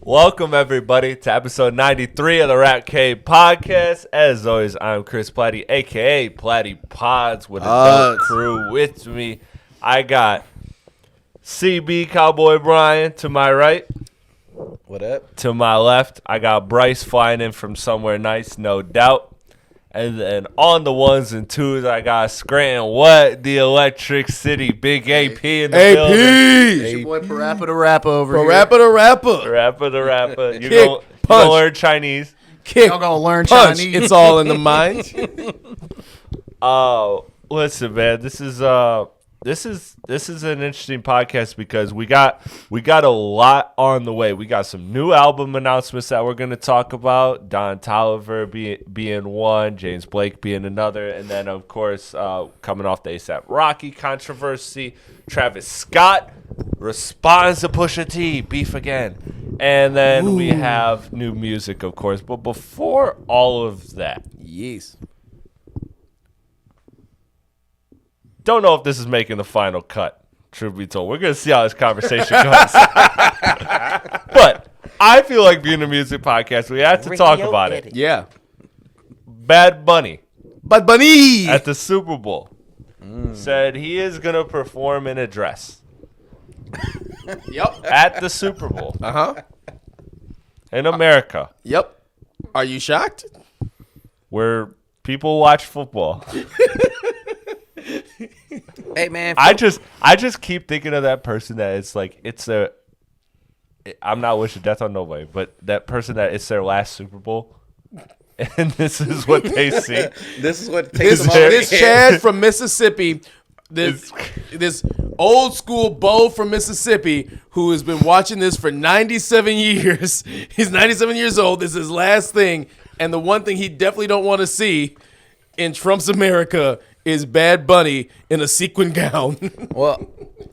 Welcome, everybody, to episode 93 of the Rap Cave podcast. As always, I'm Chris Platte, a.k.a. Platte Pods, with a dope crew with me. I got CB Cowboy Brian to my right. What up? To my left, I got Bryce flying in from somewhere nice, no doubt. And then on the ones and twos, I got Scranton, the Electric City, Big AP in the building. It's your boy Parappa the Rapper over here. Parappa the Rapper. You're going to learn Chinese. Y'all gonna learn Chinese. It's all in the mind. Listen, man, this is an interesting podcast because we got a lot on the way. We got some new album announcements that we're going to talk about. Don Tolliver being one, James Blake being another, and then of course coming off the A$AP Rocky controversy, Travis Scott responds to Pusha-T, beef again, and then we have new music, of course. But before all of that, yes. Don't know if this is making the final cut, truth be told. We're going to see how this conversation goes. But I feel like being a music podcast, we have to talk about it. Yeah. Bad Bunny. Bad Bunny! At the Super Bowl. Said he is going to perform in a dress. Yep. At the Super Bowl. Uh-huh. In America. Yep. Are you shocked? Where people watch football. Hey man, I just keep thinking of that person that it's like I'm not wishing death on nobody, but that person that it's their last Super Bowl, and this is what they see. This is what takes them This Chad from Mississippi, this old school Bo from Mississippi who has been watching this for 97 years. He's 97 years old. This is his last thing, and the one thing he definitely don't want to see in Trump's America is Bad Bunny in a sequin gown. Well,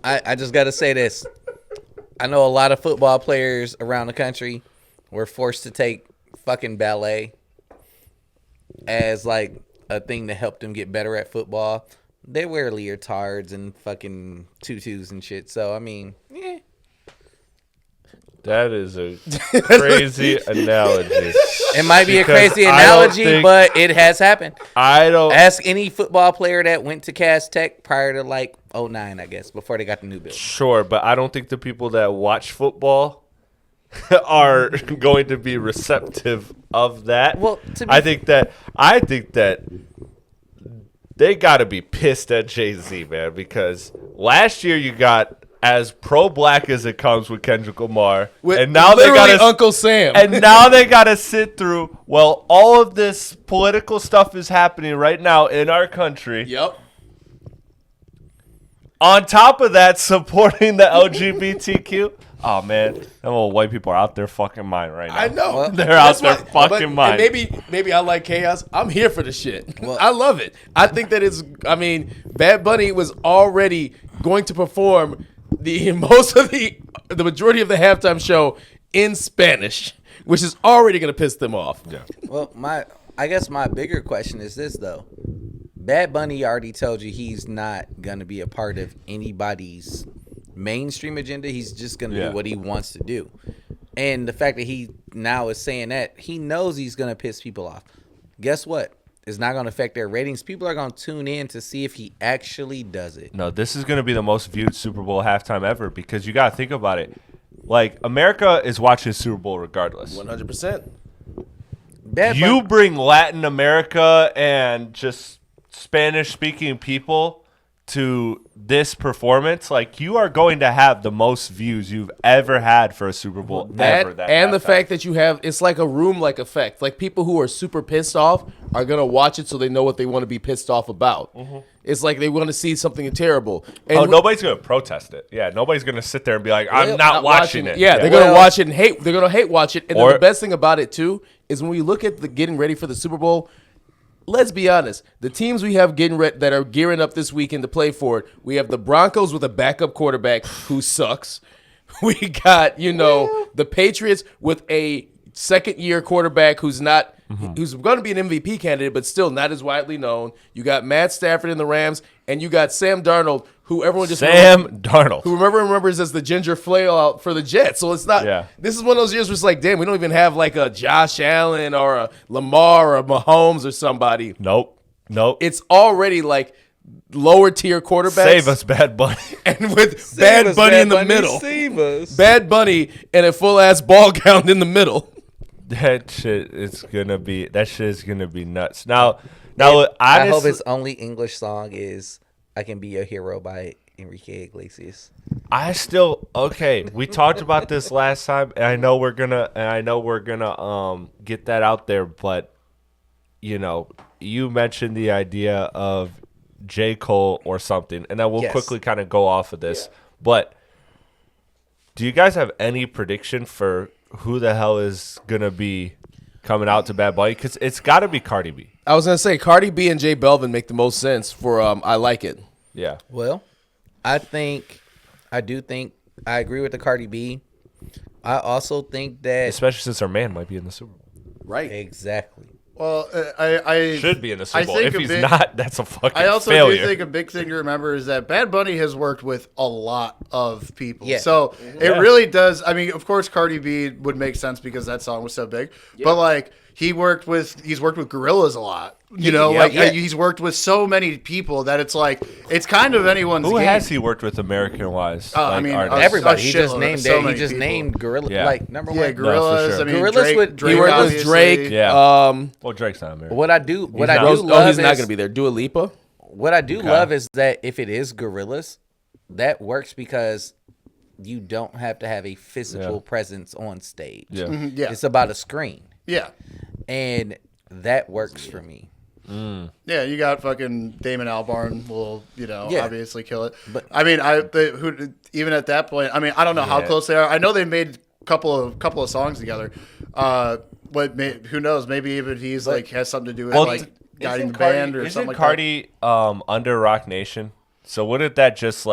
I just got to say this. I know a lot of football players around the country were forced to take fucking ballet as like a thing to help them get better at football. They wear leotards and fucking tutus and shit. So, I mean, yeah. That is a crazy analogy. It might be a crazy analogy, but it has happened. Ask any football player that went to Cass Tech prior to like 2009, I guess, before they got the new building. Sure, but I don't think the people that watch football are going to be receptive of that. Well, I think that they got to be pissed at Jay-Z, man, because last year you got as pro-black as it comes with Kendrick Lamar, and now they got Uncle Sam, and now they got to sit through. Well, all of this political stuff is happening right now in our country. Yep. On top of that, supporting the LGBTQ. Oh man, them old white people are out their fucking mind right now. I know. They're out their fucking mind. Maybe I like chaos. I'm here for the shit. Well, I love it. I think that Bad Bunny was already going to perform the majority of the halftime show in Spanish, which is already going to piss them off. Yeah. Well, I guess my bigger question is this though. Bad Bunny already told you he's not going to be a part of anybody's mainstream agenda. He's just going to do what he wants to do. And the fact that he now is saying that, he knows he's going to piss people off. Guess what? It's not going to affect their ratings. People are going to tune in to see if he actually does it. No, this is going to be the most viewed Super Bowl halftime ever because you got to think about it. Like, America is watching Super Bowl regardless. 100%. You bring Latin America and just Spanish-speaking people to this performance, like, you are going to have the most views you've ever had for a Super Bowl ever. And the fact that you have, it's like a room-like effect. Like, people who are super pissed off are going to watch it so they know what they want to be pissed off about. Mm-hmm. It's like they want to see something terrible. And nobody's going to protest it. Yeah, nobody's going to sit there and be like, I'm not watching it. Yeah, they're going to watch it and hate. They're going to hate watch it. And then the best thing about it, too, is when we look at the getting ready for the Super Bowl, let's be honest. The teams we have that are gearing up this weekend to play for it, we have the Broncos with a backup quarterback who sucks. We got, the Patriots with a second-year quarterback who's not who's going to be an MVP candidate, but still not as widely known. You got Matt Stafford in the Rams, and you got Sam Darnold, who everyone just Sam Darnold. who remembers as the ginger flail out for the Jets. So it's not. Yeah. This is one of those years where it's like, damn, we don't even have like a Josh Allen or a Lamar or a Mahomes or somebody. Nope. It's already like lower tier quarterbacks. Save us, Bad Bunny. And with Bad Bunny in the middle. Save us. Bad Bunny and a full ass ball gown in the middle. That shit is gonna be nuts. Now, honestly, I hope his only English song is "I Can Be Your Hero" by Enrique Iglesias. We talked about this last time, and I know we're gonna get that out there, but you mentioned the idea of J. Cole or something, and then we'll quickly kind of go off of this. Yeah. But do you guys have any prediction for who the hell is gonna be coming out to Bad Bunny? Because it's got to be Cardi B. I was gonna say Cardi B and J Belvin make the most sense for I Like It. Yeah. Well, I agree with the Cardi B. I also think that, especially since our man might be in the Super Bowl. Right. Exactly. Well, I should be in the Super Bowl. If he's not, that's a fucking failure. I also do think a big thing to remember is that Bad Bunny has worked with a lot of people. Yeah. So it really does. I mean, of course, Cardi B would make sense because that song was so big. Yeah. But like he's worked with Gorillaz a lot. He's worked with so many people that it's like it's kind of anyone's Who game. has he worked with American-wise? Everybody. He just named Gorillaz. Yeah. Like number one. Gorillaz. No, I mean, Gorillaz Drake he worked with Drake. Yeah. Well, Drake's not American. What I do he's love not going to be there. Dua Lipa. What I do love is that if it is Gorillaz, that works because you don't have to have a physical presence on stage. Yeah. Mm-hmm, yeah. It's about a screen. Yeah. And that works for me. Yeah, you got fucking Damon Albarn will, obviously kill it. But I mean, even at that point, I mean, I don't know how close they are. I know they made a couple of songs together. Who knows? Maybe even he's has something to do with guiding the band or something like Cardi, that. Cardi under Rock Nation? So wouldn't that just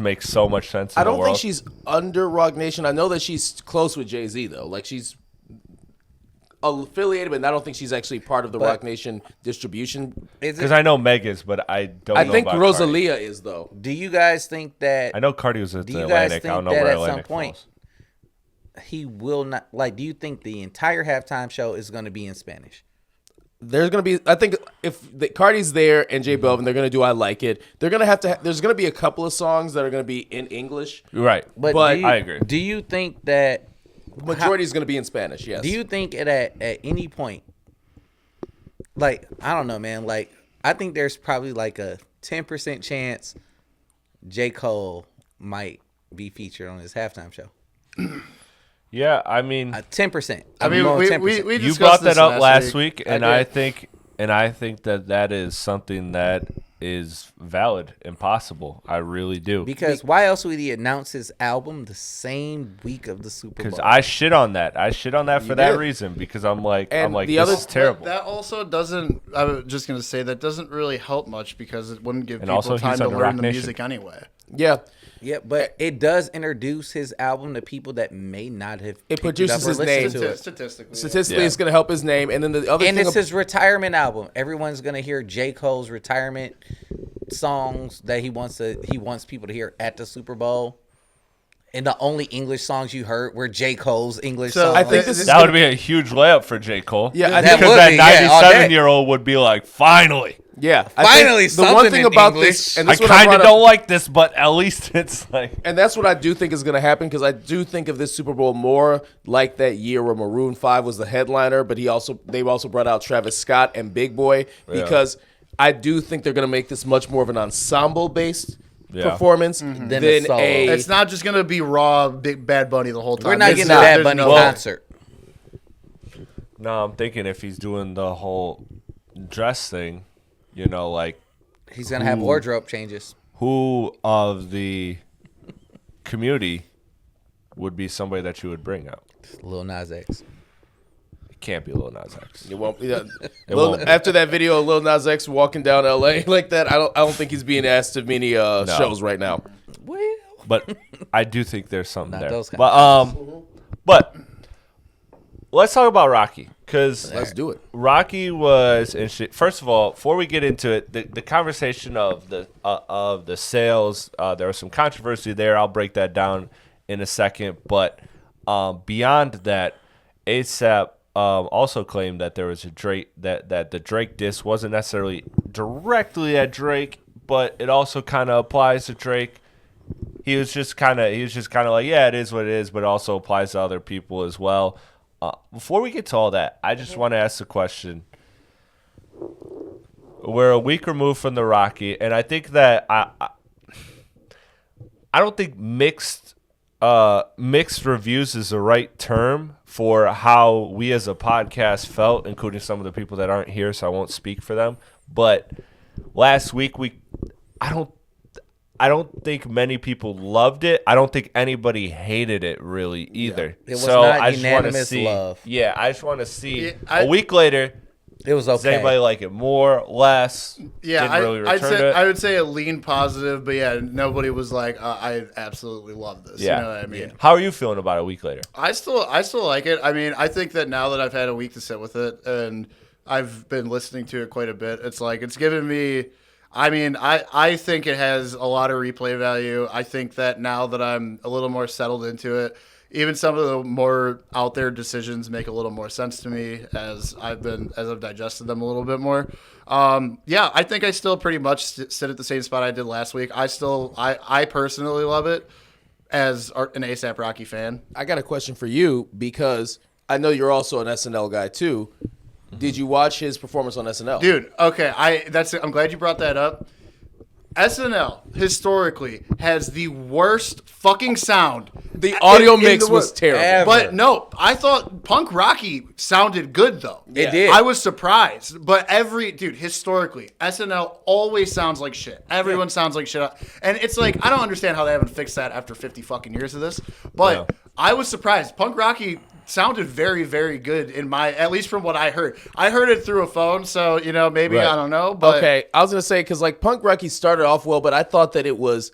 make so much sense? I don't think she's under Rock Nation. I know that she's close with Jay-Z though. Like she's affiliated, but I don't think she's actually part of the Rock Nation distribution. Because I know Meg is, but I don't know I think about Rosalia Cardi. is, though. Do you guys think that... I know Cardi was at the you guys Atlantic. think I don't know that where at Atlantic some point falls. he will not... Like, do you think the entire halftime show is going to be in Spanish? There's going to be... I think if Cardi's there and J Belvin, they're going to do I Like It. They're going to have to... There's going to be a couple of songs that are going to be in English. Right. But I agree. Do you think that... Majority is going to be in Spanish, yes. Do you think at any point, like, I don't know, man, like, I think there's probably like a 10% chance J. Cole might be featured on his halftime show. Yeah, I mean... 10%. I mean, we you brought that up last week, and I I think that is something that is valid and possible. I really do. Because why else would he announce his album the same week of the Super Bowl? Because I shit on that. For that reason. Because I'm like, this is terrible. That also doesn't. I was just gonna say that doesn't really help much because it wouldn't give people also time he's to under learn Rock the Nation. music anyway. Yeah. Yeah, but it does introduce his album to people that may not have. It produces his name. Statistically, it's going to help his name. And then the other thing. And it's his retirement album. Everyone's going to hear J. Cole's retirement songs that he wants people to hear at the Super Bowl. And the only English songs you heard were J. Cole's English songs. I think that would be a huge layup for J. Cole. Yeah, because that 97-year-old would be like, finally. Yeah, finally, the one thing about English. this, and I kind of don't like this, but at least it's like. And that's what I do think is going to happen because I do think of this Super Bowl more like that year where Maroon 5 was the headliner, but they also brought out Travis Scott and Big Boy because I do think they're going to make this much more of an ensemble-based performance than a. It's not just going to be raw big Bad Bunny the whole time. We're not getting a Bad Bunny concert. No, I'm thinking if he's doing the whole dress thing. Like he's gonna have wardrobe changes. Who of the community would be somebody that you would bring out? Lil Nas X. It can't be Lil Nas X. It won't. After that video of Lil Nas X walking down LA like that, I don't think he's being asked to many shows right now. Well, but I do think there's something there. Those But let's talk about Rocky because let's do it. Rocky was interesting. First of all, before we get into it, the conversation of the sales, there was some controversy there. I'll break that down in a second. But beyond that, ASAP also claimed that there was a Drake that the Drake diss wasn't necessarily directly at Drake, but it also kind of applies to Drake. He was just kind of like, yeah, it is what it is, but it also applies to other people as well. Before we get to all that, I just want to ask the question. We're a week removed from the Rocky, and I think that I don't think mixed reviews is the right term for how we as a podcast felt, including some of the people that aren't here, so I won't speak for them. But last week, I don't think many people loved it. I don't think anybody hated it really either. Yeah. It was not unanimous love. Yeah, I just want to see a week later. It was okay. Does anybody like it more, less? Yeah, I would say it leaned positive, but yeah, nobody was like, I absolutely love this. Yeah. You know what I mean? Yeah. How are you feeling about it a week later? I still like it. I mean, I think that now that I've had a week to sit with it and I've been listening to it quite a bit, it's given me. I mean, I think it has a lot of replay value. I think that now that I'm a little more settled into it, even some of the more out there decisions make a little more sense to me as I've digested them a little bit more. Yeah, I think I still pretty much sit at the same spot I did last week. I personally love it as an ASAP Rocky fan. I got a question for you because I know you're also an SNL guy too. Did you watch his performance on SNL? Dude, okay, I'm glad you brought that up. SNL historically has the worst fucking sound. The audio mix was terrible. But no, I thought Punk Rocky sounded good though. It did. I was surprised. But historically, SNL always sounds like shit. Everyone sounds like shit. And it's like, I don't understand how they haven't fixed that after 50 fucking years of this. But I was surprised. Punk Rocky sounded very, very good at least from what I heard. I heard it through a phone, so maybe I don't know. But okay, I was gonna say because Punk Rocky started off well, but I thought that I was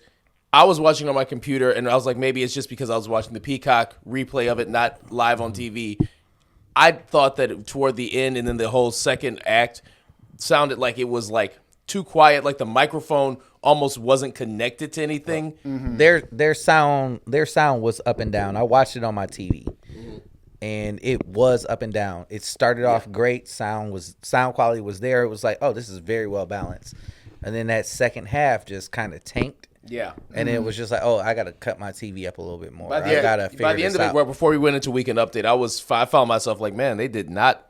watching on my computer, and I was like, maybe it's just because I was watching the Peacock replay of it, not live on TV. I thought that toward the end, and then the whole second act sounded like it was too quiet, like the microphone almost wasn't connected to anything. Mm-hmm. Their sound was up and down. I watched it on my TV. And it was up and down. It started off great. Sound quality was there. It was like, oh, this is very well balanced. And then that second half just kind of tanked. Yeah. And it was just like, oh, I got to cut my TV up a little bit more. By the end of it, before we went into Weekend Update, I found myself like, man, they did not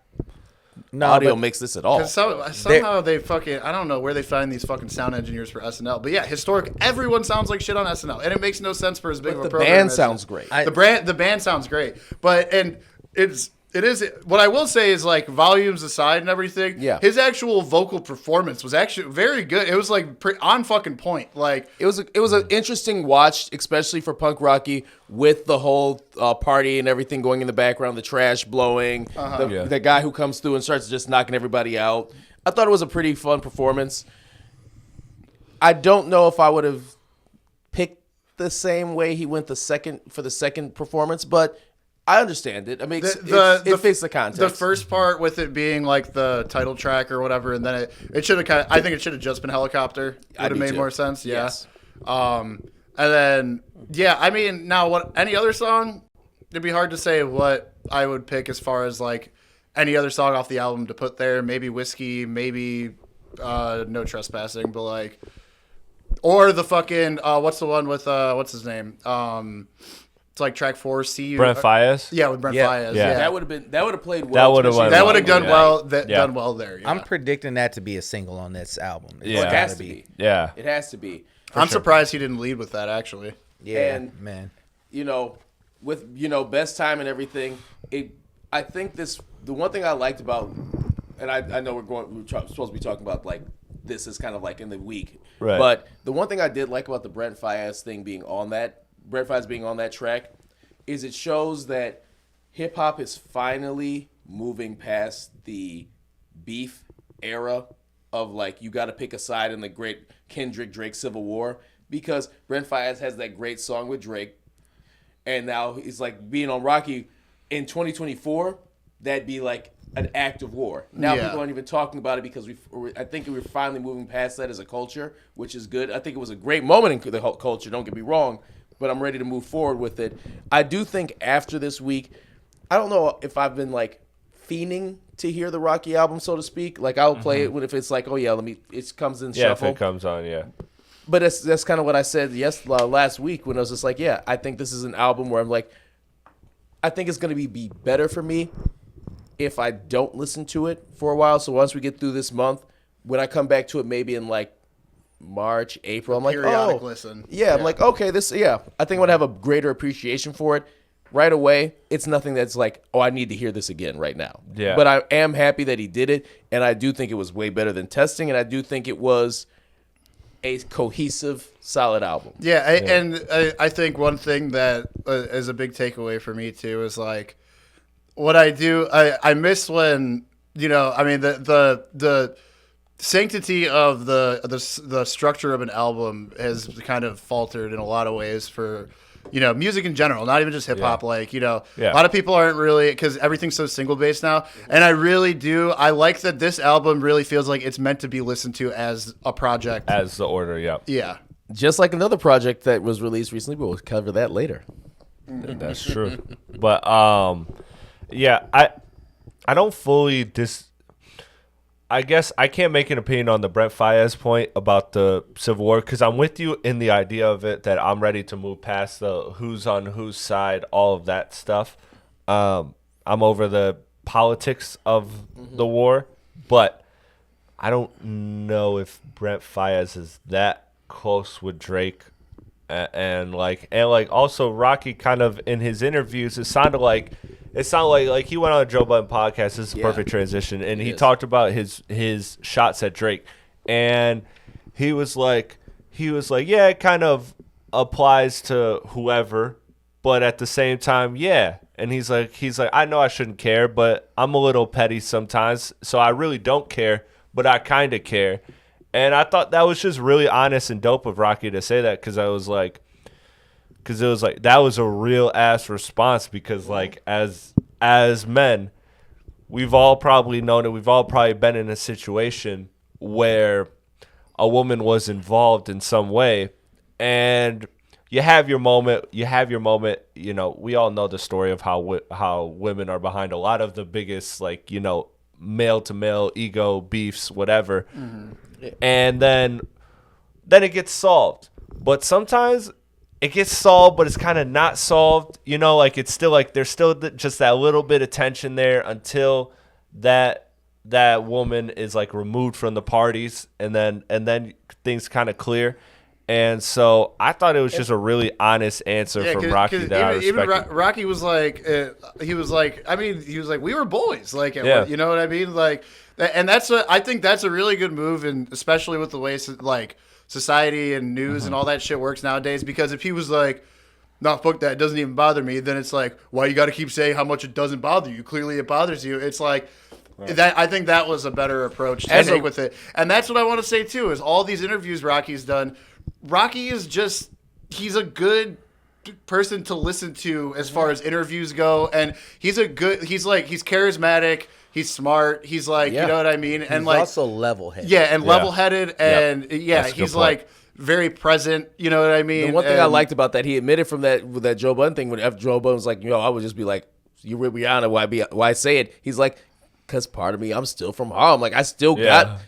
audio mix this at all. Somehow they fucking, I don't know where they find these fucking sound engineers for SNL. But yeah, everyone sounds like shit on SNL. And it makes no sense for as big of a program. The band sounds great. The band sounds great. But, and it is, what I will say is volumes aside and everything, his actual vocal performance was actually very good. It was on fucking point. It was an interesting watch, especially for Punk Rocky with the whole party and everything going in the background, the trash blowing, the guy who comes through and starts just knocking everybody out. I thought it was a pretty fun performance. I don't know if I would have picked the same way he went for the second performance, but I understand it. I mean, it fits the context. The first part with it being the title track or whatever, and then it should have I think it should have just been Helicopter. Would have made more sense. Yeah. Yes. And then I mean, now any other song? It'd be hard to say what I would pick as far as any other song off the album to put there. Maybe Whiskey, maybe No Trespassing, but or the fucking what's the one with what's his name? It's track 4, See You. Brent Faiyaz? Yeah, with Brent Faiyaz. Yeah. That would have played well. That would have done well. Done well there. Yeah. I'm predicting that to be a single on this album. It has to be. Yeah, it has to be. I'm surprised he didn't lead with that actually. Yeah, and, man. With best time and everything, I think the one thing I liked about, and I know we're supposed to be talking about this is kind of in the week, right? But the one thing I did like about the Brent Faiyaz thing being on that. Brent Faiyaz being on that track is it shows that hip-hop is finally moving past the beef era of you got to pick a side in the great Kendrick-Drake Civil War, because Brent Faiyaz has that great song with Drake, and now he's being on Rocky in 2024, that'd be an act of war. Now people aren't even talking about it because I think we're finally moving past that as a culture, which is good. I think it was a great moment in the whole culture, don't get me wrong, but I'm ready to move forward with it. I do think after this week, I don't know if I've been like fiending to hear the Rocky album, so to speak. Like I'll play it if it's like, oh yeah, it comes in shuffle. Yeah, if it comes on, yeah. But that's kind of what I said last week when I was just like, yeah, I think this is an album where I'm like, I think it's going to be better for me if I don't listen to it for a while. So once we get through this month, when I come back to it, maybe in like March, April, I'm like, periodic listen. Yeah, I'm like, okay, I think I'm going to have a greater appreciation for it. Right away, it's nothing that's like, oh, I need to hear this again right now. Yeah. But I am happy that he did it, and I do think it was way better than Testing, and I do think it was a cohesive, solid album. Yeah, and I think one thing that is a big takeaway for me too is like what I miss when the sanctity of the structure of an album has kind of faltered in a lot of ways for music in general, not even just hip hop. Like, a lot of people aren't really, because everything's so single based now. And I really do. I like that this album really feels like it's meant to be listened to as a project. As the order, yeah. Yeah. Just like another project that was released recently, but we'll cover that later. That's true. But, I don't fully I guess I can't make an opinion on the Brent Faiyaz point about the Civil War because I'm with you in the idea of it that I'm ready to move past the who's on whose side, all of that stuff. I'm over the politics of the war, but I don't know if Brent Faiyaz is that close with Drake. And also Rocky kind of in his interviews, it sounded like he went on a Joe Budden podcast. This is a perfect transition, and he talked about his shots at Drake, and he was like, yeah, it kind of applies to whoever, but at the same time, yeah. And he's like, I know I shouldn't care, but I'm a little petty sometimes, so I really don't care, but I kind of care. And I thought that was just really honest and dope of Rocky to say that because it was like that was a real ass response because like as men, we've all probably known it. We've all probably been in a situation where a woman was involved in some way, and you have your moment. We all know the story of how women are behind a lot of the biggest male to male ego beefs, whatever. Mm-hmm. And then it gets solved. But sometimes it gets solved, but it's kind of not solved. It's still there's still just that little bit of tension there until that woman is removed from the parties, and then things kind of clear. And so I thought it was just a really honest answer from Rocky that I respected. Even Rocky was like, we were boys. You know what I mean? And I think that's a really good move, and especially with the way society and news and all that shit works nowadays. Because if he was like, "No, fuck that, it doesn't even bother me," then it's like, why you got to keep saying how much it doesn't bother you? Clearly, it bothers you. It's like that. I think that was a better approach to take with it, and that's what I want to say too. Is all these interviews Rocky's done. Rocky is he's a good person to listen to as far as interviews go, and he's charismatic. He's smart. He's you know what I mean? And he's also level-headed. Yeah, and level-headed. And he's very present. You know what I mean? The one thing I liked about that, he admitted from that Joe Budden thing, when Joe Budden was like, I would just be like, you with Rihanna, why say it? He's like, because part of me, I'm still from Harlem. I still got...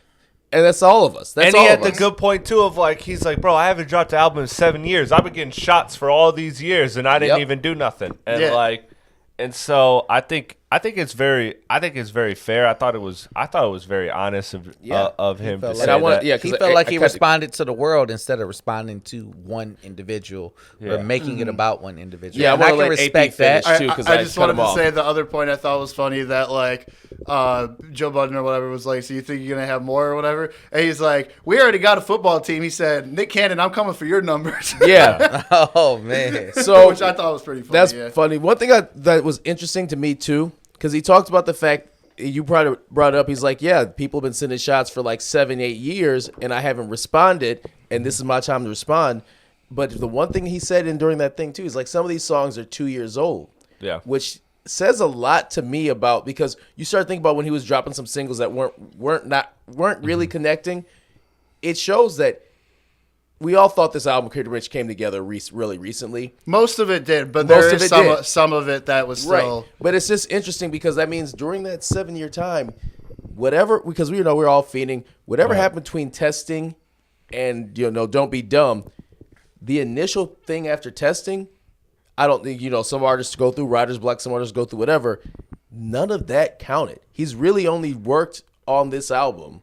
And that's all of us. And he had the good point, too, of he's like, bro, I haven't dropped an album in 7 years. I've been getting shots for all these years, and I didn't even do nothing. And and so I think it's very fair. I thought it was very honest of him to say that. He felt like he responded to the world instead of responding to one individual or making it about one individual. Yeah, I can respect that. Too, I just wanted to say the other point I thought was funny that Joe Budden or whatever was like, so you think you're gonna have more or whatever? And he's like, we already got a football team. He said, Nick Cannon, I'm coming for your numbers. Yeah. Oh man. So which I thought was pretty funny. That's funny. One thing that was interesting to me too, because he talked about the fact you brought it up. He's like, yeah, people have been sending shots for 7-8 years, and I haven't responded, and this is my time to respond. But the one thing he said during that thing too is some of these songs are 2 years old. Yeah. Which says a lot to me about, because you start thinking about when he was dropping some singles that weren't really connecting. It shows that we all thought this album pretty much came together really recently. Most of it did, but there is some of it that was still right. But it's just interesting because that means during that 7-year time, whatever, because we know we're all fiending, whatever happened between Testing and Don't Be Dumb, the initial thing after Testing, I don't think, some artists go through writer's block, some artists go through whatever. None of that counted. He's really only worked on this album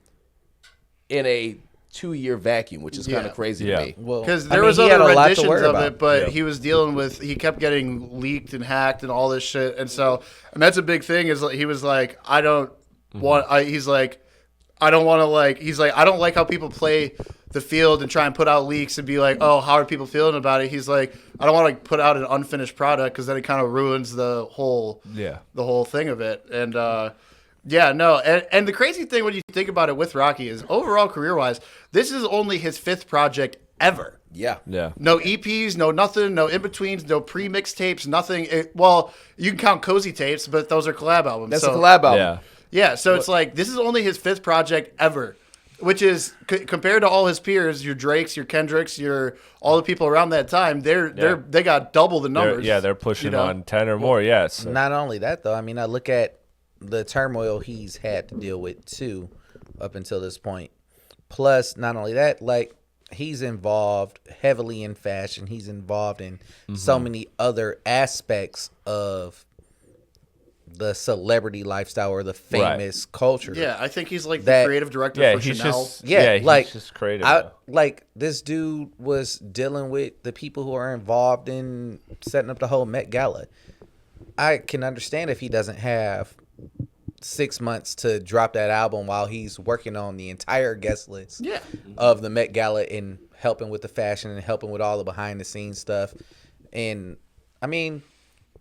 in a 2-year vacuum, which is kind of crazy to me. Well, because there was other renditions of it, but he was dealing with, he kept getting leaked and hacked and all this shit. And so, and that's a big thing, is he was like, I don't want, he's like, I don't want to I don't like how people play the field and try and put out leaks and be like, oh, how are people feeling about it? He's like, I don't want to put out an unfinished product because then it kind of ruins the whole thing of it. And and the crazy thing when you think about it with Rocky is overall career-wise, this is only his 5th project ever. Yeah. No EPs, no nothing, no in-betweens, no pre-mix tapes, nothing. Well, you can count Cozy Tapes, but those are collab albums. That's a collab album. Yeah, so it's like, this is only his 5th project ever, which is, compared to all his peers, your Drakes, your Kendricks, your all the people around that time, they got double the numbers. They're pushing on 10 or more, yes. Not only that, though, I mean, I look at the turmoil he's had to deal with, too, up until this point. Plus, not only that, like, he's involved heavily in fashion. He's involved in so many other aspects of the celebrity lifestyle or the famous culture. Yeah, I think he's like the creative director for Chanel. He's just creative. Like, this dude was dealing with the people who are involved in setting up the whole Met Gala. I can understand if he doesn't have 6 months to drop that album while he's working on the entire guest list of the Met Gala and helping with the fashion and helping with all the behind the scenes stuff. And I mean,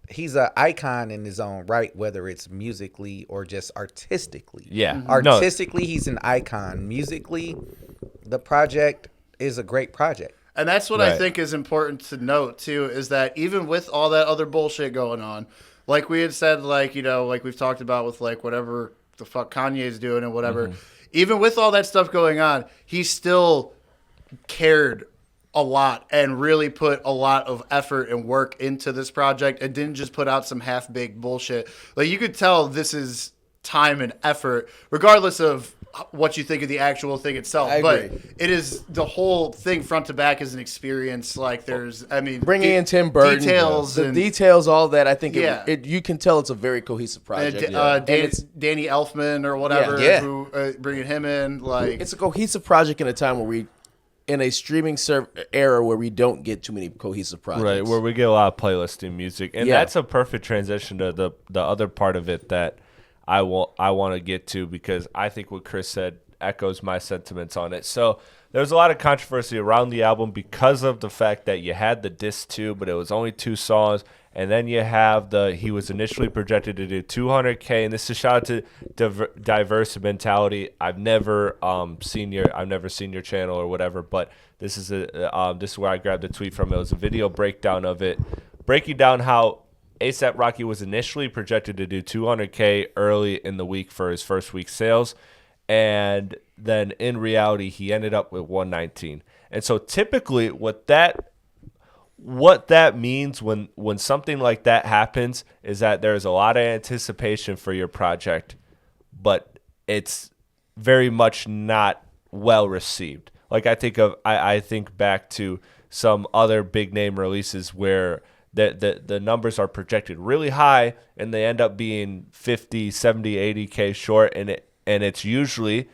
he's an icon in his own right, whether it's musically or just artistically. Yeah. Artistically, he's an icon. Musically, the project is a great project. And that's what I think is important to note, too, is that even with all that other bullshit going on, like we had said, like we've talked about with, like, whatever the fuck Kanye's doing and whatever, even with all that stuff going on, he still cared a lot and really put a lot of effort and work into this project and didn't just put out some half-baked bullshit. Like, you could tell this is time and effort, regardless of what you think of the actual thing itself. But it is, the whole thing front to back is an experience. Like, there's, I mean, bringing in Tim Burton, details, all that. I think you can tell it's a very cohesive project. And it's Danny Elfman or whatever, who bringing him in. Like, it's a cohesive project in a time where in a streaming era where we don't get too many cohesive projects. Right, where we get a lot of playlisting music. And that's a perfect transition to the other part of it that I want to get to, because I think what Chris said echoes my sentiments on it. So there's a lot of controversy around the album because of the fact that you had the disc 2, but it was only 2 songs. And then you have he was initially projected to do 200K, and this is a shout out to Diverse Mentality. I've never seen your channel or whatever, but this is where I grabbed the tweet from. It was a video breakdown of it, breaking down how A$AP Rocky was initially projected to do 200K early in the week for his first week sales, and then in reality he ended up with 119. And so typically what that means when something like that happens is that there's a lot of anticipation for your project, but it's very much not well received. Like, I think back to some other big name releases where the numbers are projected really high and they end up being 50, 70, 80K short, and it's usually,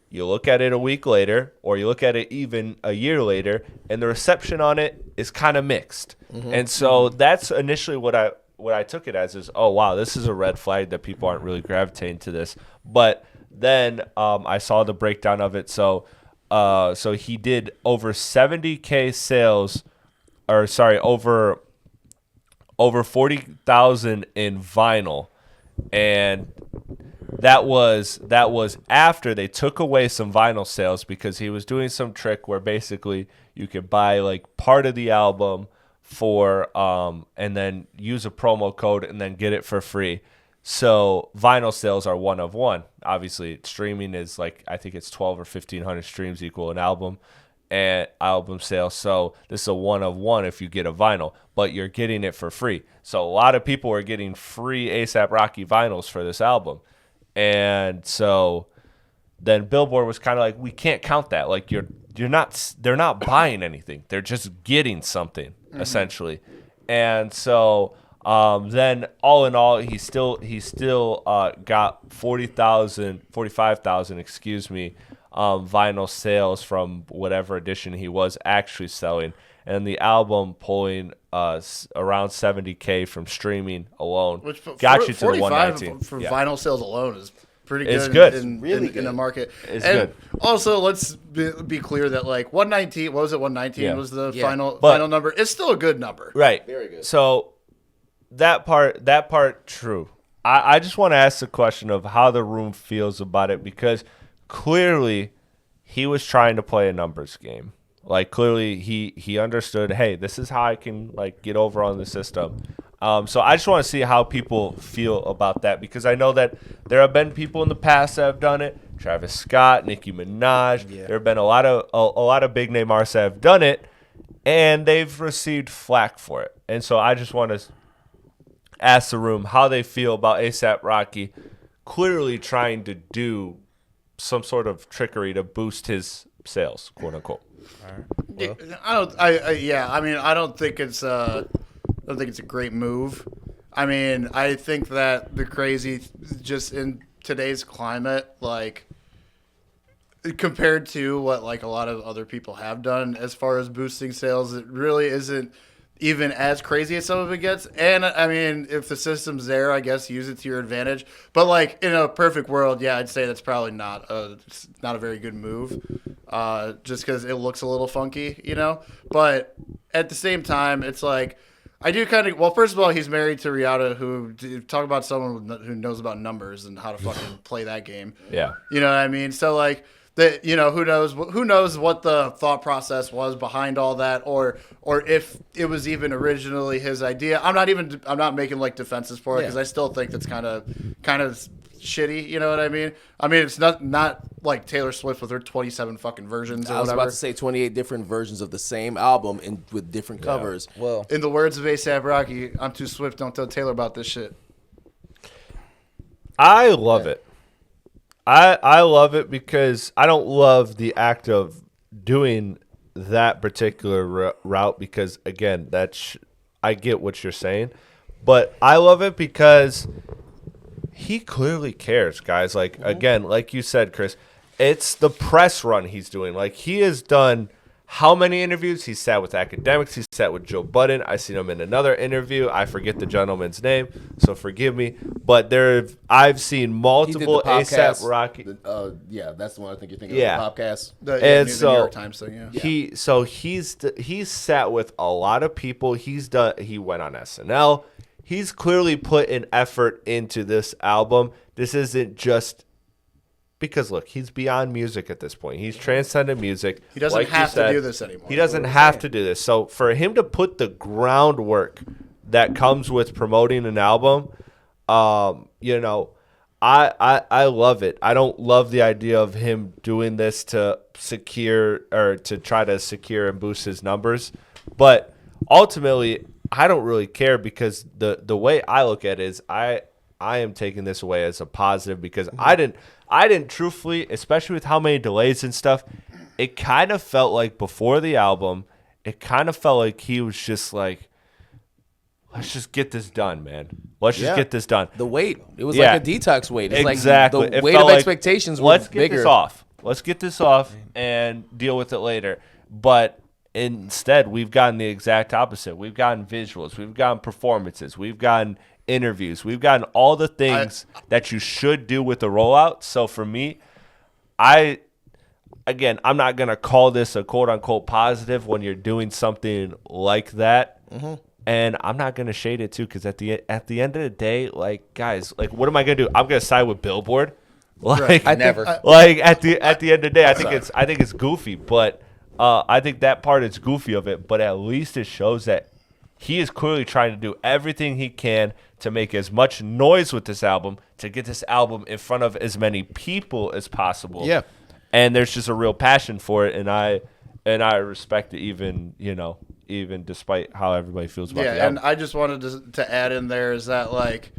you look at it a week later or you look at it even a year later, and the reception on it is kind of mixed. And so that's initially what I took it as, is, oh, wow, this is a red flag that people aren't really gravitating to this. But then I saw the breakdown of it. So he did over 70K sales, or sorry, over 40,000 in vinyl, and that was after they took away some vinyl sales, because he was doing some trick where basically you could buy like part of the album for and then use a promo code and then get it for free. So vinyl sales are one of one. Obviously, streaming is like, I think it's 12 or 1,500 streams equal an album and album sales. So this is a one of one if you get a vinyl, but you're getting it for free. So a lot of people are getting free A$AP Rocky vinyls for this album. And so then Billboard was kind of like, we can't count that. Like they're not buying anything. They're just getting something essentially. And so then all in all, he still got 45,000, excuse me, vinyl sales from whatever edition he was actually selling, and the album pulling around 70K from streaming alone, which got you to the 119 for vinyl sales alone is pretty good. It's good. In the market. It's and good. Also, let's be clear that like 119, what was it? 119 was the final number. It's still a good number, right? Very good. So that part, true. I just want to ask the question of how the room feels about it, because clearly he was trying to play a numbers game. Like clearly he understood, hey, this is how I can like get over on the system. So I just want to see how people feel about that, because I know that there have been people in the past that have done it. Travis Scott, Nicki Minaj. Yeah. There have been a lot of big name artists that have done it, and they've received flack for it. And so I just want to ask the room how they feel about A$AP Rocky clearly trying to do some sort of trickery to boost his sales, quote unquote. All right. Well. I don't think it's a great move. I mean, I think that the crazy, just in today's climate, like compared to what like a lot of other people have done as far as boosting sales, it really isn't even as crazy as some of it gets. And I mean, if the system's there, I guess use it to your advantage. But like in a perfect world, yeah, I'd say that's probably not a very good move, just because it looks a little funky, you know. But at the same time, it's like I do kind of. Well, first of all, he's married to Rihanna, who talk about someone who knows about numbers and how to fucking play that game. Yeah, you know what I mean. So like. That, you know, who knows what the thought process was behind all that, or if it was even originally his idea. I'm not making like defenses for it, because I still think that's kind of shitty. You know what I mean? I mean, it's not like Taylor Swift with her 27 fucking versions. Or I was whatever. about to say 28 different versions of the same album and with different covers. Well, in the words of A$AP Rocky, I'm too swift. Don't tell Taylor about this shit. I love it. I love it because I don't love the act of doing that particular route, because, again, I get what you're saying. But I love it because he clearly cares, guys. Like, again, like you said, Chris, it's the press run he's doing. Like, he has done how many interviews? He's sat with academics. He's sat with Joe Budden. I seen him in another interview. I forget the gentleman's name, so forgive me. But I've seen multiple A$AP Rocky. That's the one I think you're thinking of. The podcast. And the so New York Times thing, he's sat with a lot of people. He went on SNL. He's clearly put an effort into this album. This isn't just. Because, look, he's beyond music at this point. He's transcended music. He doesn't have to do this anymore. He doesn't have to do this. So for him to put the groundwork that comes with promoting an album, you know, I love it. I don't love the idea of him doing this to try to secure and boost his numbers. But ultimately, I don't really care, because the way I look at it is I am taking this away as a positive, because I didn't truthfully, especially with how many delays and stuff, it kind of felt like before the album, it kind of felt like he was just like, let's just get this done, man. Let's just get this done. The weight. It was like a detox weight. It's exactly. Like the weight of expectations was bigger. Let's get this off and deal with it later. But instead, we've gotten the exact opposite. We've gotten visuals. We've gotten performances. We've gotten interviews. We've gotten all the things that you should do with the rollout. So for me, I'm not going to call this a quote-unquote positive when you're doing something like that. Mm-hmm. And I'm not going to shade it, too, because at the end of the day, like, guys, like, what am I going to do? I'm going to side with Billboard? Like, right. Never. At the end of the day, I think it's goofy, but I think that part is goofy of it. But at least it shows that he is clearly trying to do everything he can to make as much noise with this album, to get this album in front of as many people as possible. Yeah. And there's just a real passion for it, and I respect it even despite how everybody feels about the album. And I just wanted to add in there is that, like,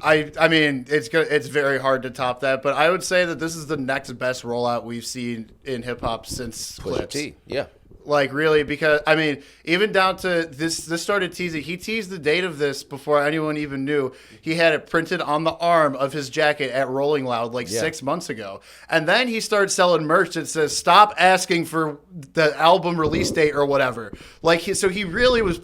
I mean, it's very hard to top that, but I would say that this is the next best rollout we've seen in hip hop since Clips. Pusha-T, yeah. Like, really, because, I mean, even down to this started teasing. He teased the date of this before anyone even knew. He had it printed on the arm of his jacket at Rolling Loud 6 months ago. And then he started selling merch that says, stop asking for the album release date or whatever. So he really was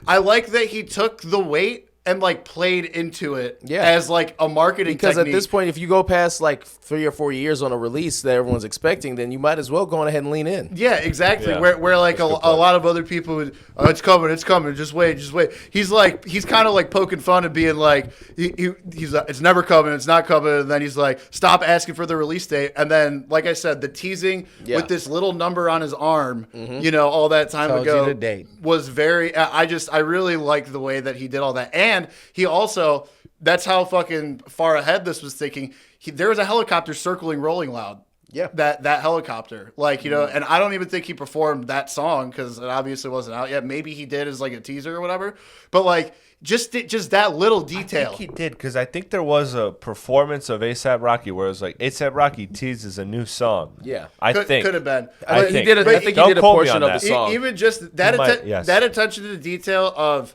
I like that he took the weight and played into it as a marketing because technique. At this point, if you go past 3 or 4 years on a release that everyone's expecting, then you might as well go on ahead and lean in. Yeah, exactly. Yeah. Where a lot of other people would, it's coming, just wait. He's kind of poking fun and being he's it's never coming, it's not coming, and then he's like, stop asking for the release date, and then like I said, the teasing with this little number on his arm, all that time Told ago you the date. was very. I really liked the way that he did all that, and he also, that's how fucking far ahead this was thinking. There was a helicopter circling Rolling Loud. Yeah. That helicopter. And I don't even think he performed that song because it obviously wasn't out yet. Maybe he did as a teaser or whatever. But just that little detail. I think he did because I think there was a performance of A$AP Rocky where it was A$AP Rocky teases a new song. Yeah. I think. Could have been. I think he did a portion of the song. Even just that, that attention to the detail of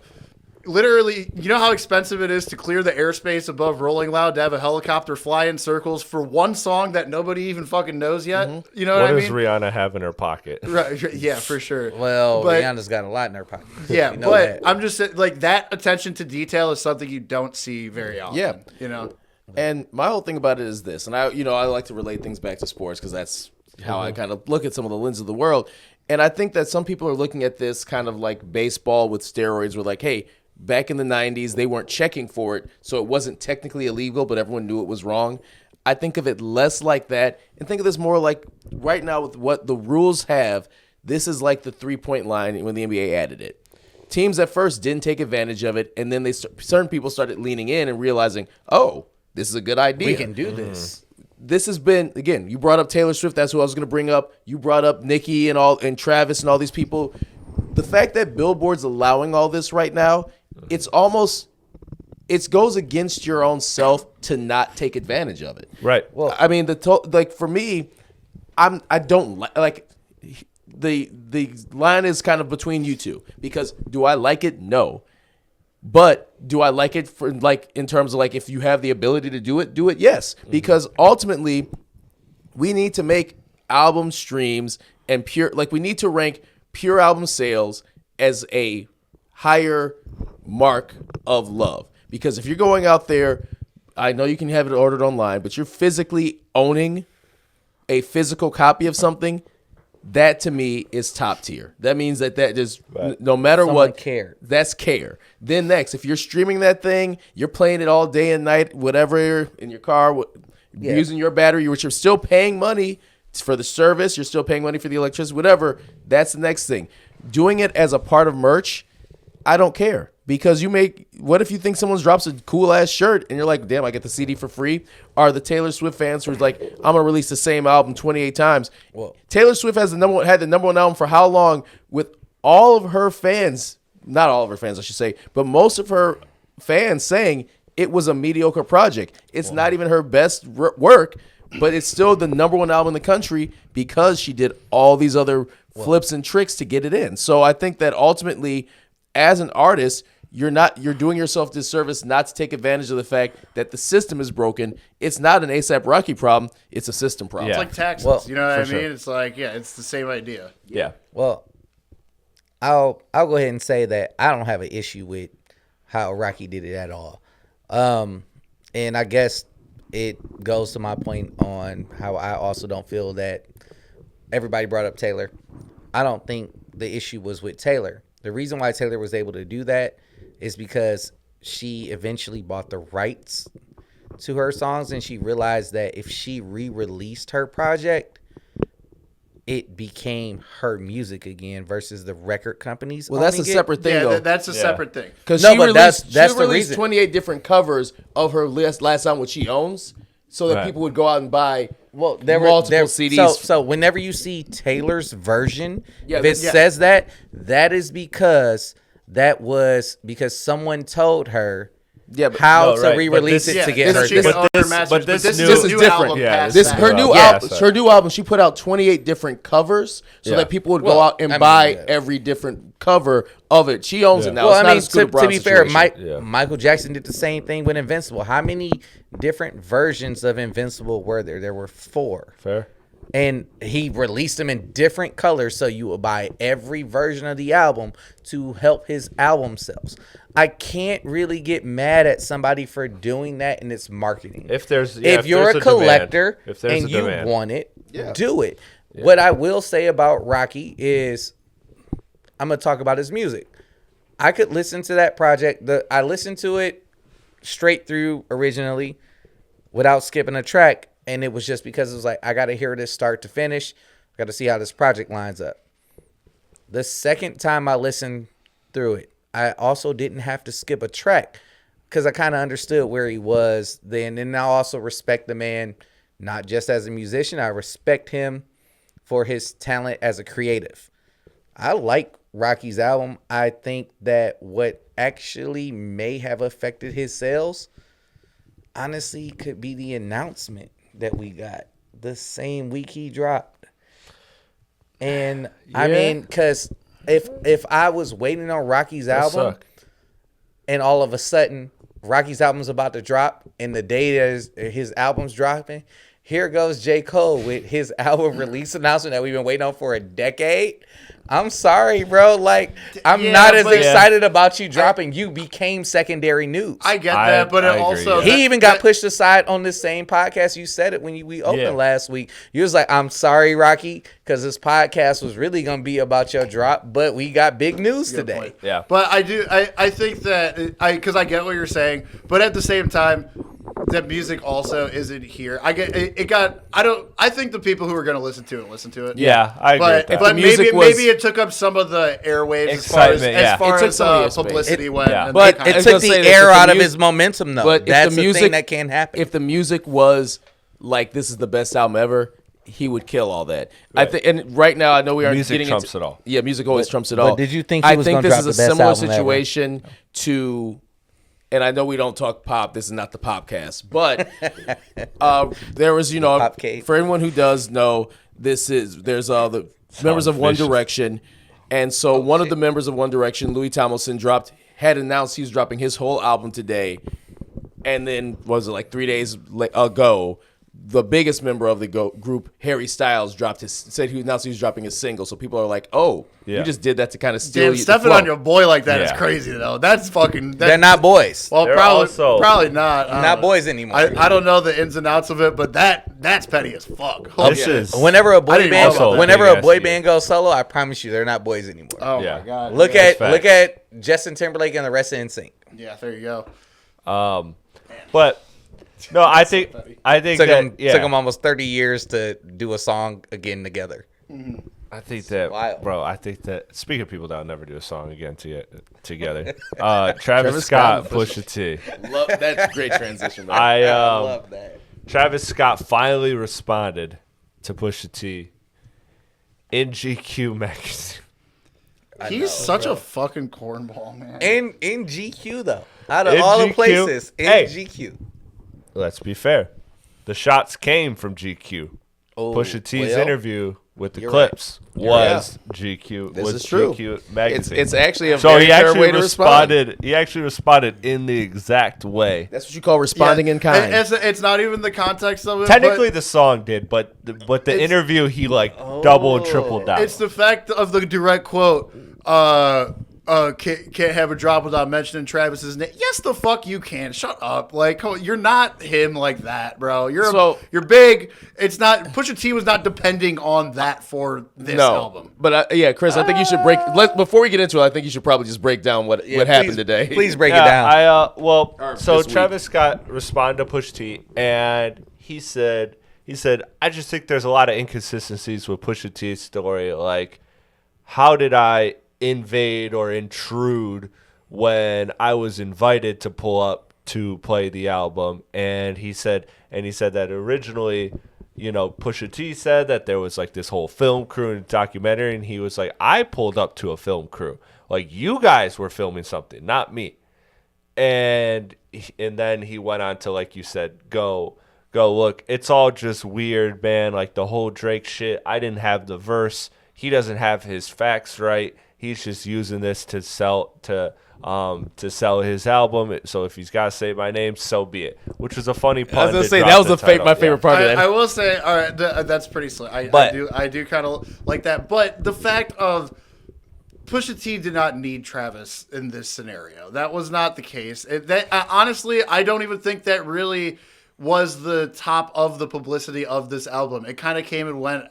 literally, you know how expensive it is to clear the airspace above Rolling Loud to have a helicopter fly in circles for one song that nobody even fucking knows yet? Mm-hmm. You know what I mean? What does Rihanna have in her pocket? Right, yeah, for sure. Well, Rihanna's got a lot in her pocket. Yeah, but I'm just saying, that attention to detail is something you don't see very often. Yeah. And my whole thing about it is this, and I like to relate things back to sports because that's how I kind of look at some of the lenses of the world. And I think that some people are looking at this kind of like baseball with steroids, where hey, back in the 90s, they weren't checking for it, so it wasn't technically illegal, but everyone knew it was wrong. I think of it less like that, and think of this more like right now with what the rules have, this is like the three-point line when the NBA added it. Teams at first didn't take advantage of it, and then certain people started leaning in and realizing, oh, this is a good idea. We can do this. This has been, again, you brought up Taylor Swift, that's who I was going to bring up. You brought up Nicki and Travis and all these people. The fact that Billboard's allowing all this right now, it goes against your own self to not take advantage of it. Right. Well, I mean, for me, I don't like the line is kind of between you two, because do I like it? No. But do I like it for in terms of if you have the ability to do it? Yes. Mm-hmm. Because ultimately we need to make album streams and we need to rank pure album sales as a higher mark of love. Because if you're going out there, I know you can have it ordered online, but you're physically owning a physical copy of something, that to me is top tier. That means that just no matter Someone what, cared. That's care. Then next, if you're streaming that thing, you're playing it all day and night, whatever, in your car, using your battery, which you're still paying money for the service, you're still paying money for the electricity, whatever. That's the next thing. Doing it as a part of merch, I don't care. Because what if you think someone drops a cool ass shirt and you're like, damn, I get the CD for free? Are the Taylor Swift fans who are like, I'm gonna release the same album 28 times? Well, Taylor Swift had the number one album for how long, with all of her fans, not all of her fans, I should say, but most of her fans saying it was a mediocre project. It's not even her best work, but it's still the number one album in the country because she did all these other flips and tricks to get it in. So I think that ultimately, as an artist, you're doing yourself disservice not to take advantage of the fact that the system is broken. It's not an A$AP Rocky problem. It's a system problem. It's like taxes. You know what I mean? Sure. It's it's the same idea. Yeah. Well, I'll go ahead and say that I don't have an issue with how Rocky did it at all. And I guess it goes to my point on how I also don't feel that everybody brought up Taylor. I don't think the issue was with Taylor. The reason why Taylor was able to do that is because she eventually bought the rights to her songs, and she realized that if she re-released her project, it became her music again versus the record companies. Well, that's a separate thing, though. That's a separate thing. Because No, she but released, that's she the released reason. 28 different covers of her last album, which she owns, so that people would go out and buy multiple CDs. So whenever you see Taylor's version, Yeah, if it says that is because someone told her how to re-release it to get her. But this is different. Her new album, she put out 28 different covers so that people would go out and buy every different cover of it. She owns it now. Well, it's not to be fair, situation. Michael Jackson did the same thing with Invincible. How many different versions of Invincible were there? There were 4. Fair. And he released them in different colors, so you would buy every version of the album to help his album sales. I can't really get mad at somebody for doing that in its marketing. If you're a collector demand, and you want it, do it. Yeah. What I will say about Rocky is, I'm gonna talk about his music. I could listen to that project. I listened to it straight through originally, without skipping a track. And it was just because it was like, I got to hear this start to finish. I got to see how this project lines up. The second time I listened through it, I also didn't have to skip a track because I kind of understood where he was then. And I also respect the man, not just as a musician. I respect him for his talent as a creative. I like Rocky's album. I think that what actually may have affected his sales, honestly, could be the announcement that we got the same week he dropped. And I mean, because if I was waiting on Rocky's album and all of a sudden Rocky's album's about to drop and the day that his album's dropping, here goes J. Cole with his album release announcement that we've been waiting on for a decade. I'm sorry, bro. Like, I'm not as excited about you dropping. You became secondary news. I get that, but it also... He even got pushed aside on this same podcast. You said it when we opened last week. You was like, I'm sorry, Rocky, because this podcast was really going to be about your drop, but we got big news today. Point. Yeah. But I think that... Because I get what you're saying, but at the same time... That music also isn't here. I think the people who are going to listen to it. Yeah, I agree. With that. But maybe it took up some of the airwaves as far as publicity went. Yeah. But it took the air out of his momentum, though. But that's the thing that can't happen. If the music was like, this is the best album ever, he would kill all that. Right. I think, and right now I know we aren't music trumps it all. Yeah, music always trumps it all. But did you think he was going to drop the best album ever? I think this is a similar situation to. And I know we don't talk pop. This is not the Popcast. But there was, for anyone who does know, there's the members of One Direction. And so one of the members of One Direction, Louis Tomlinson, had announced he was dropping his whole album today. And then, was it like 3 days ago, the biggest member of the group, Harry Styles, said he announced he was dropping his single. So people are like, "Oh, you just did that to kind of steal." Damn, stepping on your boy like that is crazy, though. That's fucking. They're not boys. Well, probably not. Not boys anymore. I don't know the ins and outs of it, but that's petty as fuck. Whenever a boy band goes solo, I promise you, they're not boys anymore. Oh my god! Look at Justin Timberlake and the rest of NSYNC. Yeah, there you go. But. No, I think took them almost 30 years to do a song again together. I think I think that speaking of people that'll never do a song again together, Travis Scott, Pusha-T. That's a great transition. Man. I love that. Travis Scott finally responded to Pusha-T in GQ magazine. He's such a fucking cornball, man. In GQ though, out of all the places, GQ. Let's be fair. The shots came from GQ. Pusha T's interview with the Clips was GQ. This is true. GQ magazine. It's actually a very fair way to respond. He actually responded in the exact way. That's what you call responding in kind. It's not even the context of it. Technically, the song did, but the interview he double and tripled down. It's the fact of the direct quote. Can't have a drop without mentioning Travis's name. Yes, the fuck you can. Shut up. Like, you're not him like that, bro. You're big. It's not. Pusha T was not depending on that for this album. But Chris, I think you should before we get into it. I think you should probably just break down what happened today. Please break it down. So Travis Scott responded to Pusha T, and he said he said, I just think there's a lot of inconsistencies with Pusha T's story. Like, how did I invade or intrude when I was invited to pull up to play the album? And he said that originally, Pusha T said that there was like this whole film crew and documentary, and he was like, I pulled up to a film crew. Like, you guys were filming something, not me. And then he went on to, like you said, go look, it's all just weird, man. Like, the whole Drake shit, I didn't have the verse. He doesn't have his facts right. He's just using this to sell his album. So if he's got to say my name, so be it. Which was a funny pun. I was gonna say that was my favorite part of that. I will say, all right, that's pretty slick. I do kind of like that. But the fact of Pusha T did not need Travis in this scenario. That was not the case. Honestly, I don't even think that really was the top of the publicity of this album. It kind of came and went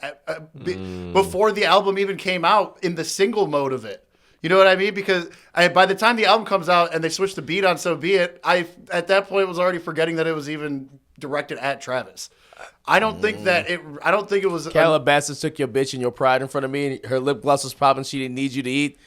before the album even came out in the single mode of it. You know what I mean? Because by the time the album comes out and they switch the beat on So Be It, I at that point was already forgetting that it was even directed at Travis. I don't think it was. Calabasas took your bitch and your pride in front of me, and her lip gloss was popping. She didn't need you to eat.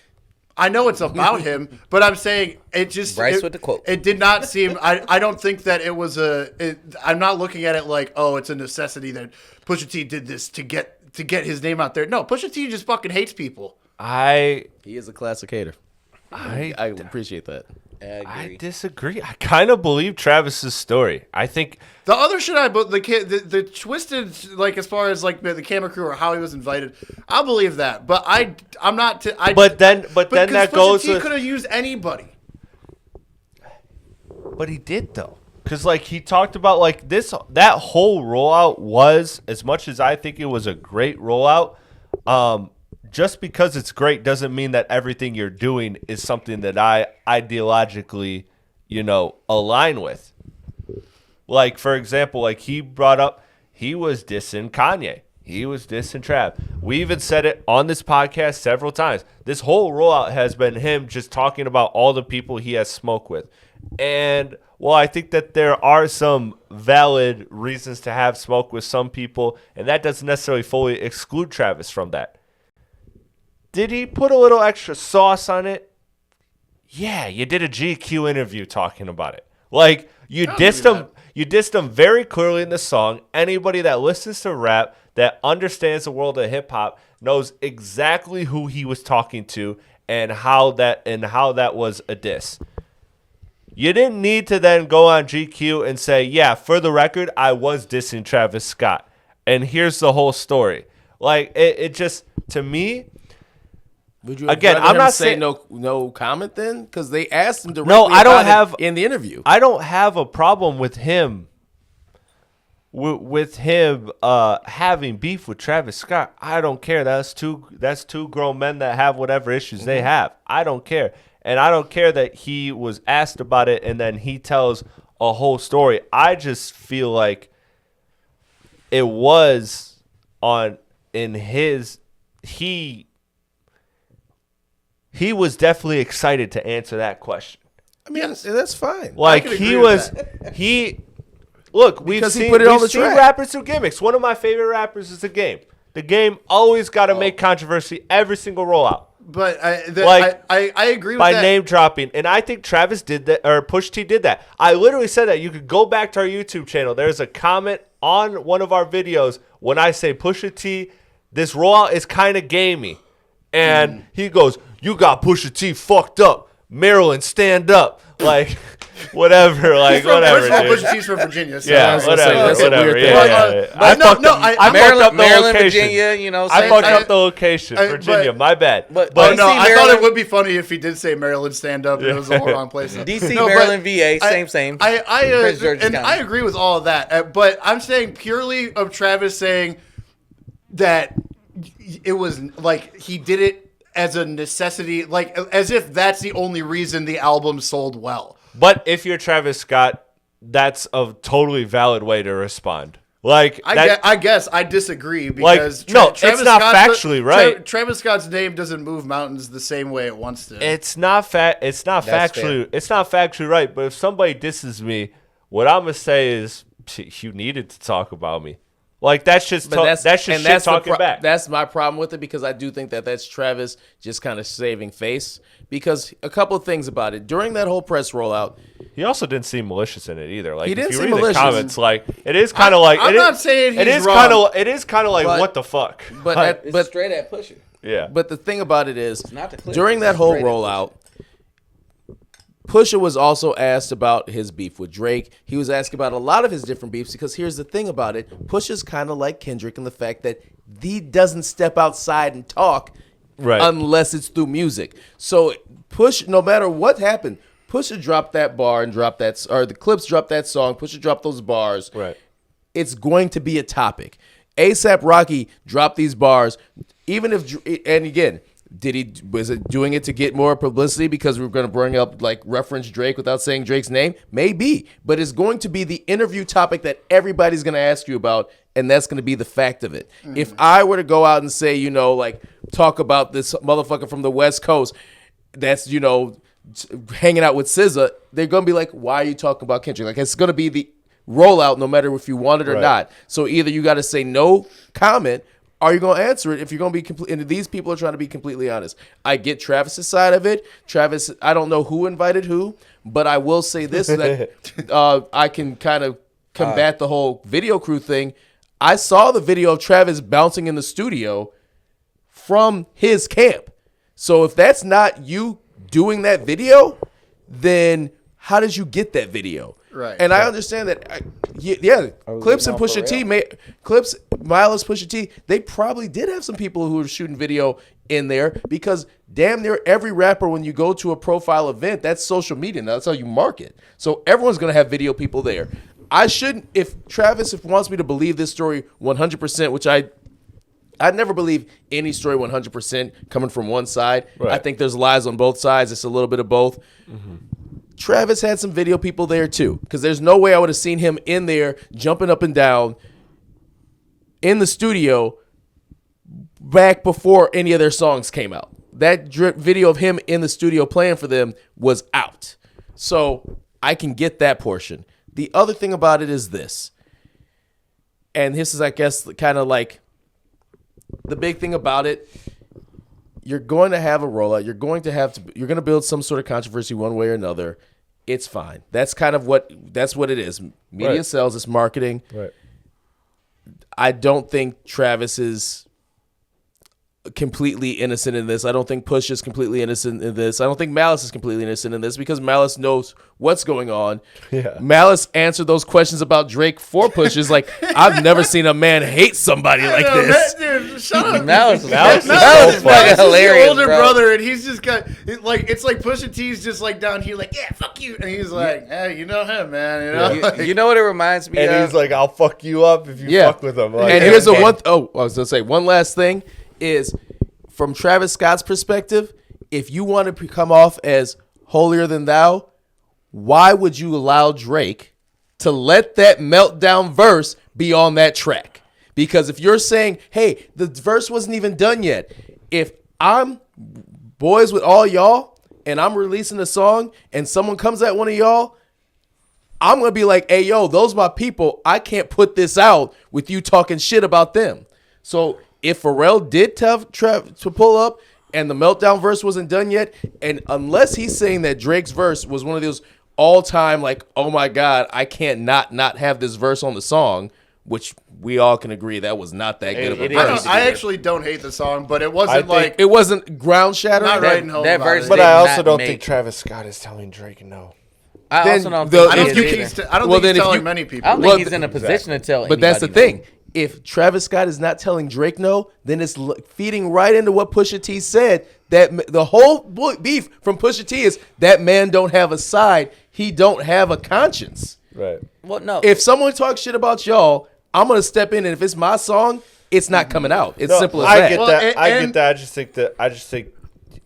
I know it's about him, but I'm saying it just. Bryce with the quote. It did not seem. I don't think that it was I'm not looking at it like, oh, it's a necessity that Pusha T did this to get his name out there. No, Pusha T just fucking hates people. He is a classic hater. I appreciate that. I disagree. I kind of believe Travis's story. I think the other shit the twisted, like, as far as like the camera crew or how he was invited, I believe that. But I'm not. But then that goes. He could have used anybody. But he did though, because like he talked about like that whole rollout was, as much as I think it was a great rollout. Just because it's great doesn't mean that everything you're doing is something that I ideologically, align with. Like, for example, like he brought up, he was dissing Kanye. He was dissing Trav. We even said it on this podcast several times. This whole rollout has been him just talking about all the people he has smoke with. And, well, I think that there are some valid reasons to have smoke with some people, and that doesn't necessarily fully exclude Travis from that. Did he put a little extra sauce on it? Yeah, you did a GQ interview talking about it. Like, you dissed him very clearly in the song. Anybody that listens to rap, that understands the world of hip hop, knows exactly who he was talking to and how that was a diss. You didn't need to then go on GQ and say, yeah, for the record, I was dissing Travis Scott. And here's the whole story. Like, it just, to me, would you I'm not saying no comment then, because they asked him directly. No, I don't have in the interview. I don't have a problem with him. Having beef with Travis Scott. I don't care. That's two grown men that have whatever issues they have. I don't care, and I don't care that he was asked about it and then he tells a whole story. I just feel like it was He was definitely excited to answer that question. I mean, that's fine. Like, we've seen rappers do gimmicks. One of my favorite rappers is The Game. The Game always got to make controversy every single rollout. But I agree with that. By name dropping. And I think Travis did that, or Pusha T did that. I literally said that. You could go back to our YouTube channel. There's a comment on one of our videos when I say, Pusha T, this rollout is kind of gamey. And he goes, you got Pusha T fucked up. Maryland, stand up. Like, whatever. Like, whatever. Pusha T's from Virginia. So yeah, whatever. I fucked up Maryland, Virginia, I fucked up the location. Virginia, my bad. I thought it would be funny if he did say Maryland, stand up, and it was the wrong place. DC, Maryland, VA, same. I agree with all of that. But I'm saying purely of Travis saying that it was like he did it as a necessity, like as if that's the only reason the album sold well. But if you're Travis Scott, that's a totally valid way to respond. Like, I guess I disagree because Travis it's not factually right. Travis Scott's name doesn't move mountains the same way it wants to. It's not factually right. But if somebody disses me, what I'm gonna say is, you needed to talk about me. Like that's just shit talking back. That's my problem with it because I do think that's Travis just kind of saving face. Because a couple of things about it during that whole press rollout, he also didn't seem malicious in it either. Like he didn't if you seem read malicious. The comments, like it is kind of like I'm not saying he's wrong. It is kind of like what the fuck. But straight at Pusha. Yeah. But the thing about it is, not during that whole rollout, Pusha was also asked about his beef with Drake. He was asked about a lot of his different beefs because here's the thing about it. Pusha's kind of like Kendrick in the fact that he doesn't step outside and talk unless it's through music. So no matter what happened, Pusha dropped that bar and dropped that, or the Clips dropped that song. Pusha dropped those bars. Right. It's going to be a topic. A$AP Rocky dropped these bars, even if, and again, was it doing it to get more publicity because we were going to bring up like reference Drake without saying Drake's name? Maybe, but it's going to be the interview topic that everybody's going to ask you about, and that's going to be the fact of it. Mm-hmm. If I were to go out and say, like talk about this motherfucker from the West Coast that's, hanging out with SZA, they're going to be like, why are you talking about Kendrick? Like, it's going to be the rollout no matter if you want it or not. So either you got to say no comment or you're going to answer it if you're going to be complete. And these people are trying to be completely honest. I get Travis's side of it. Travis, I don't know who invited who, but I will say this, that I can kind of combat the whole video crew thing. I saw the video of Travis bouncing in the studio from his camp. So if that's not you doing that video, then how did you get that video? Right. And I understand that, Clips and Pusha T, Clips, Miles, Pusha T, they probably did have some people who were shooting video in there because damn near every rapper, when you go to a profile event, that's social media. Now, that's how you market. So everyone's going to have video people there. If Travis wants me to believe this story 100%, which I'd never believe any story 100% coming from one side. Right. I think there's lies on both sides. It's a little bit of both. Mm-hmm. Travis had some video people there too, because there's no way I would have seen him in there jumping up and down in the studio back before any of their songs came out. That video of him in the studio playing for them was out. So I can get that portion. The other thing about it is this, and this is, I guess, kind of the big thing about it. You're going to have a rollout. You're going to build some sort of controversy one way or another. It's fine. That's what it is. Media sells. It's marketing. Right. I don't think Travis is completely innocent in this. I don't think Push is completely innocent in this. I don't think Malice is completely innocent in this because Malice knows what's going on. Yeah. Malice answered those questions about Drake for Push. Is like, I've never seen a man hate somebody like this. Dude, shut up. Malice is fucking hilarious, older bro. brother, and he's just got it's like Pusha T's just like down here, like, yeah, fuck you, and he's like, hey, you know him, man, you know what it reminds me of? And he's like, I'll fuck you up if you fuck with him. Like, and here's I was gonna say one last thing. Is from Travis Scott's perspective, if you want to come off as holier than thou, why would you allow Drake to let that meltdown verse be on that track? Because if you're saying, hey, the verse wasn't even done yet, if I'm boys with all y'all and I'm releasing a song and someone comes at one of y'all, I'm going to be like, hey, yo, those my people. I can't put this out with you talking shit about them. So if Pharrell did tell Trev to pull up and the meltdown verse wasn't done yet, and unless he's saying that Drake's verse was one of those all-time, like, oh my God, I can't not have this verse on the song, which we all can agree that was not that good of a verse. I actually don't hate the song, but it wasn't it wasn't ground-shattering. Not writing home that about verse it. But I also don't think Travis Scott is telling Drake no. I also don't think I don't think he's telling many people. I don't think he's in a position to tell anybody. But that's the thing. If Travis Scott is not telling Drake no, then it's feeding right into what Pusha T said. That the whole beef from Pusha T is that man don't have a side. He don't have a conscience. Right. Well, no. If someone talks shit about y'all, I'm gonna step in, and if it's my song, it's not coming out. It's simple as that. I get that. I get that. I just think,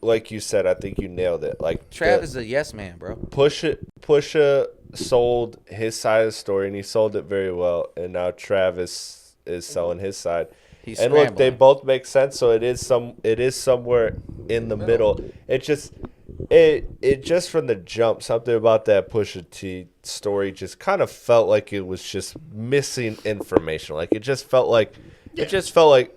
like you said, I think you nailed it. Like Trav is a yes man, bro. Pusha sold his side of the story, and he sold it very well. And now Travis is selling his side. And look, they both make sense. So it is somewhere in the middle. It's just it just from the jump, something about that Pusha-T story just kind of felt like it was just missing information. Like it just felt like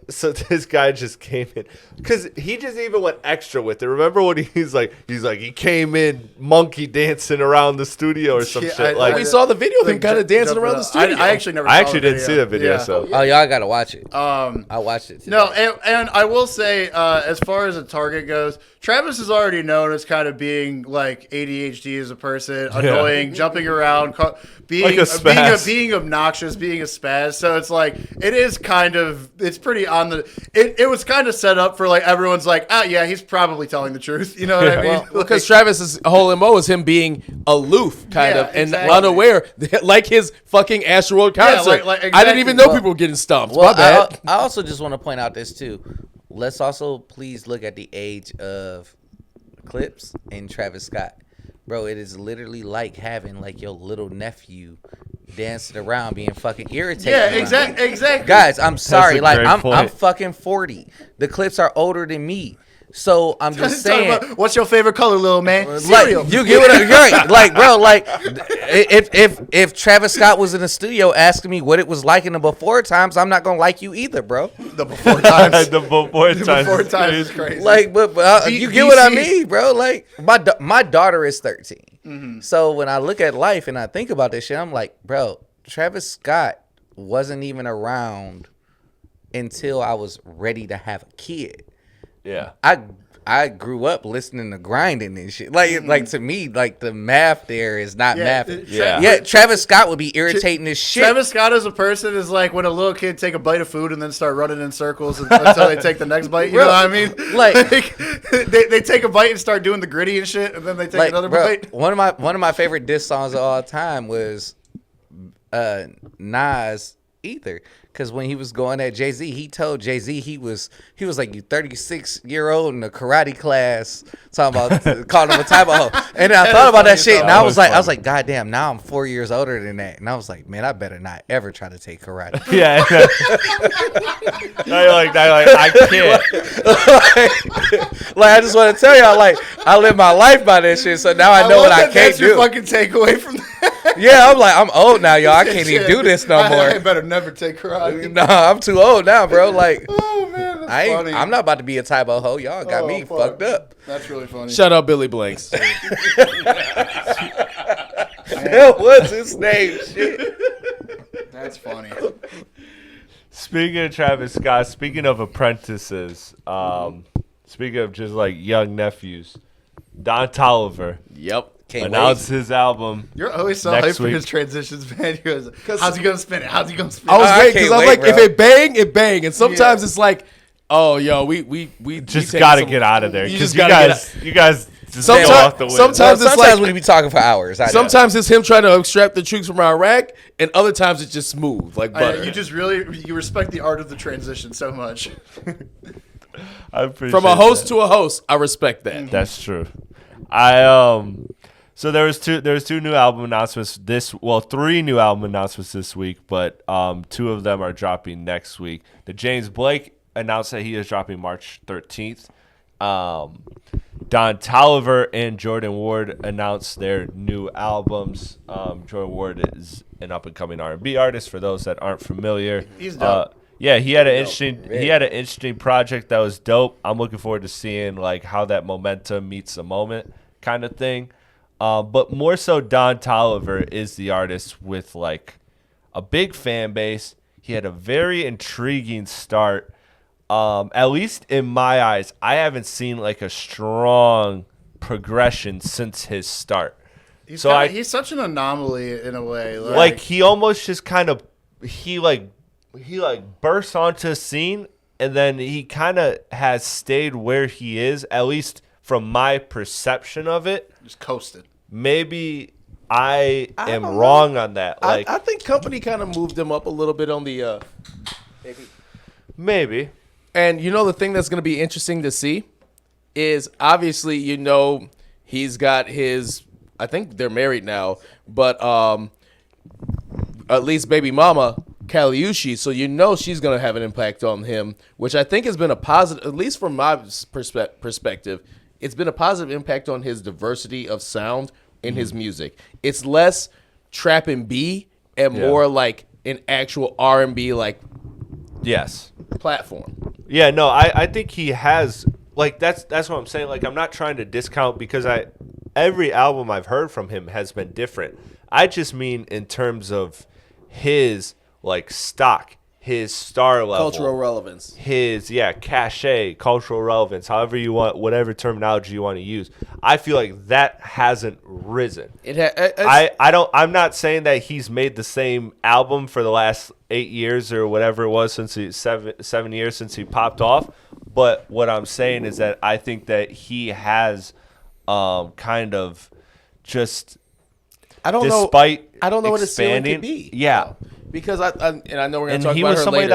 so this guy just came in because he just even went extra with it. Remember when he's like he came in monkey dancing around the studio or some shit. We saw the video of him kind of dancing around the studio. I actually never. I actually didn't see the video. So y'all gotta watch it. I watched it today. No, and I will say, as far as a target goes, Travis is already known as kind of being like ADHD as a person, annoying, jumping around, being obnoxious, being a spaz. So it's like it is kind of it's pretty on the. It was kind of set up for like everyone's like, yeah, he's probably telling the truth. You know what I mean? Well, because Travis's whole MO is him being aloof, kind of, and unaware, like his fucking Astroworld concert. Exactly. I didn't even know people were getting stomped. My bad. I also just want to point out this too. Let's also please look at the age of Clips and Travis Scott. Bro, it is literally like having like your little nephew dancing around being fucking irritating. Yeah, exactly. Guys, I'm sorry. Like point. I'm fucking 40. The Clips are older than me. So I'm just saying. What's your favorite color, little man? Like, Cereal. you get what I'm right. Like, bro, like if Travis Scott was in the studio asking me what it was like in the before times, I'm not gonna like you either, bro. The before times. the before times is crazy. Like, but you get what I mean, bro. Like, my daughter is 13. Mm-hmm. So when I look at life and I think about this shit, I'm like, bro, Travis Scott wasn't even around until I was ready to have a kid. Yeah. I grew up listening to grinding and shit. Like to me, like the math there is not mathing. Yeah, Travis Scott would be irritating as shit. Travis Scott as a person is like when a little kid take a bite of food and then start running in circles until they take the next bite. You know what I mean? Like they take a bite and start doing the gritty and shit, and then they take another bite. One of my favorite diss songs of all time was Nas Ether. Because when he was going at Jay-Z, he told Jay-Z he was like, you 36-year-old in a karate class, talking about calling him a type of hoe. And then I thought about that shit, and I was like, God damn, now I'm 4 years older than that. And I was like, man, I better not ever try to take karate. Yeah. I can't. Like, I just want to tell y'all, like, I live my life by that shit, so now I know what I can't that's do. Your fucking takeaway from that. Yeah, I'm like, I'm old now, y'all. I can't even do this no more. I better never take karate. Nah, I'm too old now, bro. Like, oh man, that's funny. I'm not about to be a type of hoe. Y'all got me fucked up. That's really funny. Shut up, Billy Blanks. What's his name? Shit. That's funny. Speaking of Travis Scott, speaking of apprentices, speaking of just like young nephews, Don Tolliver. Yep. Announced his album. You're always so hyped for his transitions, man. He goes, how's he gonna spin it? How's he gonna spin it? I was waiting because I'm like, bro. If it bang, it bang, and sometimes it's like, oh, yo, we just gotta get out of there because you guys just sometimes, go off the wind. Sometimes it's like we be talking for hours. Sometimes it's him trying to extract the troops from Iraq, and other times it's just smooth like butter. You respect the art of the transition so much. I appreciate from a host to a host, I respect that. That's true. So there was two new album announcements three new album announcements this week, but two of them are dropping next week. The James Blake announced that he is dropping March 13th. Don Tolliver and Jordan Ward announced their new albums. Jordan Ward is an up and coming R&B artist. For those that aren't familiar, he's dope. Yeah, he had an interesting project that was dope. I'm looking forward to seeing like how that momentum meets the moment kind of thing. But more so, Don Tolliver is the artist with like a big fan base. He had a very intriguing start. At least in my eyes, I haven't seen like a strong progression since his start. He's such an anomaly in a way. Like he almost just kind of he bursts onto the scene, and then he kind of has stayed where he is, at least from my perception of it. Just coasted. Maybe I am wrong on that. Like I think Company kind of moved him up a little bit on the maybe. And the thing that's going to be interesting to see is obviously he's got his, I think they're married now, but at least baby mama Kaliushi, so she's going to have an impact on him, which I think has been a positive, at least from my perspective. it's been a positive impact on his diversity of sound in his music. It's less trap and B and more like an actual R&B like platform. Yeah, no, I think he has, like, that's what I'm saying. Like, I'm not trying to discount because every album I've heard from him has been different. I just mean in terms of his, like, stock, his star level. Cultural relevance. His, cachet, cultural relevance, however you want, whatever terminology you want to use. I feel like that hasn't risen. I'm not saying that he's made the same album for the last 8 years or whatever it was since 7 years since he popped off. But what I'm saying is that I think that he has kind of just I don't know what his ceiling could be. Yeah. Because I know we're going to talk about her later. And he was somebody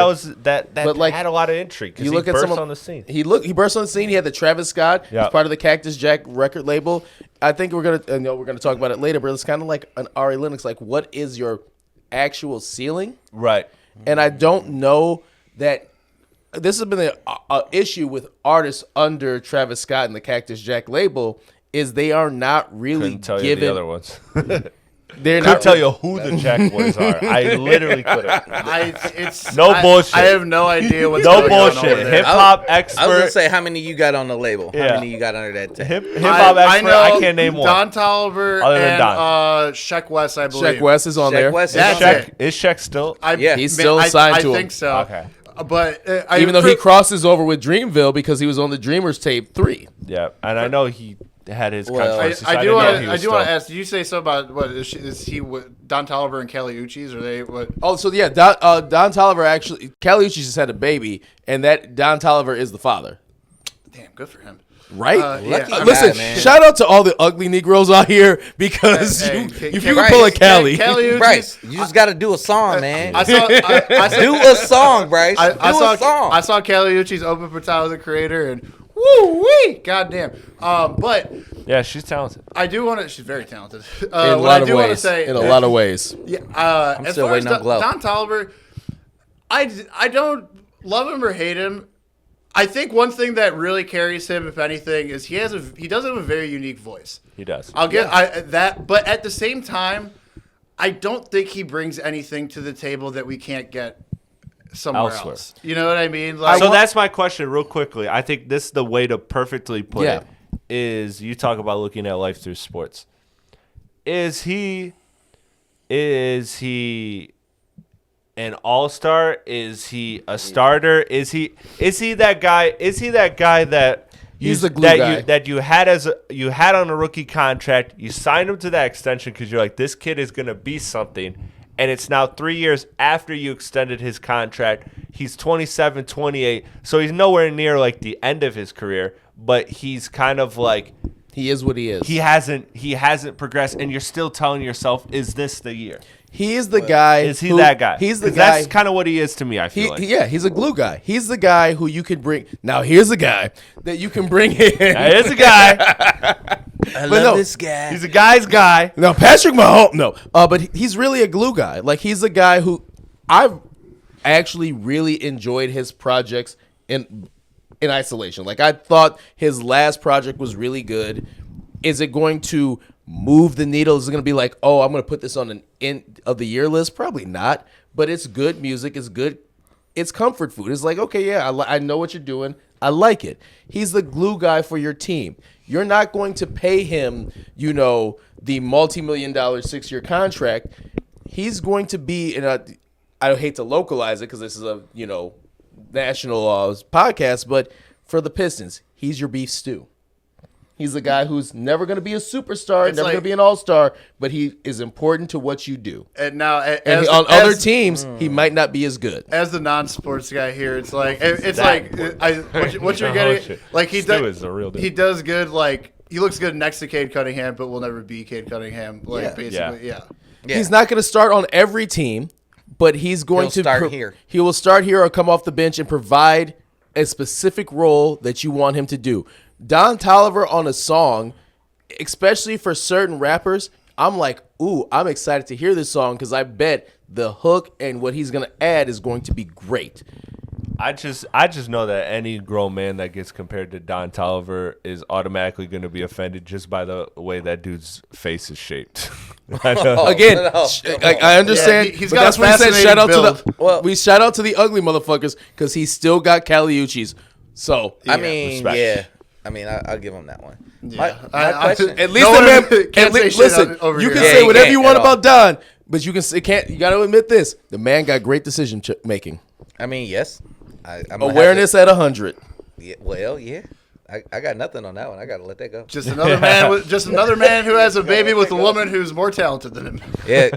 that had a lot of intrigue because he burst on the scene. He burst on the scene. He had the Travis Scott. He's part of the Cactus Jack record label. I think we're going to talk about it later, but it's kind of like an Ari Lennox. Like, what is your actual ceiling? Right. And I don't know that this has been an issue with artists under Travis Scott and the Cactus Jack label is they are not really Couldn't tell you the other ones. They're Couldn't tell you who the Jack Boys are. I literally couldn't. Bullshit. I have no idea what's no going bullshit. on over there. Hip hop expert. I was gonna say how many you got on the label. Yeah. How many you got under that tag? Hip hop expert. I can't name one. Don Tolliver and Sheck West, I believe. Sheck West is on there. West Is Sheck still? He's still signed to him. I think so. Okay. But even though he crosses over with Dreamville because he was on the Dreamers tape 3. Yeah, and I know he had his controversy. I do want to ask. Did you say something about what is he? Don Tolliver and Kelly Uchis? Are they what? Oh, so yeah, Don Tolliver actually. Kelly Uchis just had a baby, and that Don Tolliver is the father. Damn, good for him. Right? Lucky guy, Listen, man. shout out to all the ugly Negroes out here because if you can pull a Cali. Bryce, you just got to do a song, man. I saw do a song, Bryce. I saw Kelly Uchis open for Tyler the Creator and woo wee, goddamn. But yeah, she's talented. I do want to. She's very talented. In a lot of ways. In a lot of ways. Yeah. I'm as still far as waiting on Glow. Don Tolliver, I don't love him or hate him. I think one thing that really carries him, if anything, is he does have a very unique voice. He does. I'll get that, but at the same time, I don't think he brings anything to the table that we can't get somewhere else. You know what I mean? Like, so that's my question real quickly. I think this is the way to perfectly put it is you talk about looking at life through sports. Is he an all-star? Is he a starter? Is he that guy? Is he that guy that he's the glue guy that you had on a rookie contract? You signed him to that extension because you're like, this kid is gonna be something. And it's now 3 years after you extended his contract. He's 27, 28, so he's nowhere near like the end of his career. But he's kind of like he is what he is. He hasn't progressed, and you're still telling yourself, "Is this the year?" He is the guy. Is he that guy? He's the guy. That's kind of what he is to me. I feel like. Yeah, he's a glue guy. He's the guy who you could bring. Now here's a guy that you can bring in. Here's a guy. I love this guy. He's a guy's guy. No, Patrick Mahomes. No, but he's really a glue guy. Like he's a guy who I've actually really enjoyed his projects in isolation. Like I thought his last project was really good. Is it going to move the needle? Is it going to be like, oh, I'm going to put this on an end of the year list? Probably not. But it's good music. It's good. It's comfort food. It's like, okay, yeah, I know what you're doing. I like it. He's the glue guy for your team. You're not going to pay him, the multi-million-dollar 6-year contract. He's going to be in a. I hate to localize it because this is a national podcast, but for the Pistons, he's your beef stew. He's the guy who's never going to be a superstar, never going to be an all-star, but he is important to what you do. And now, on other teams, he might not be as good. As the non-sports guy here, it's like what you're getting. Like he does good. Like he looks good next to Cade Cunningham, but will never be Cade Cunningham. Like basically, yeah. He's not going to start on every team, but he's going to start here. He will start here or come off the bench and provide a specific role that you want him to do. Don Tolliver on a song, especially for certain rappers, I'm like, ooh, I'm excited to hear this song because I bet the hook and what he's going to add is going to be great. I just know that any grown man that gets compared to Don Tolliver is automatically going to be offended just by the way that dude's face is shaped. Again, I understand. He's but got that's a what he said. fascinating We shout out to the ugly motherfuckers because he still got Caliucci's. So I mean, respect. yeah. I mean, I'll give him that one. Yeah. My question. at least No the one man. can't say shit Listen, over you here. can Yeah, say you whatever can't you want at all. about Don, but you can't. You got to admit this: the man got great decision making. I mean, yes. I'm Awareness at 100. Yeah, well, yeah. I got nothing on that one. I got to let that go. Just another man who has a baby with a woman who's more talented than him. Yeah.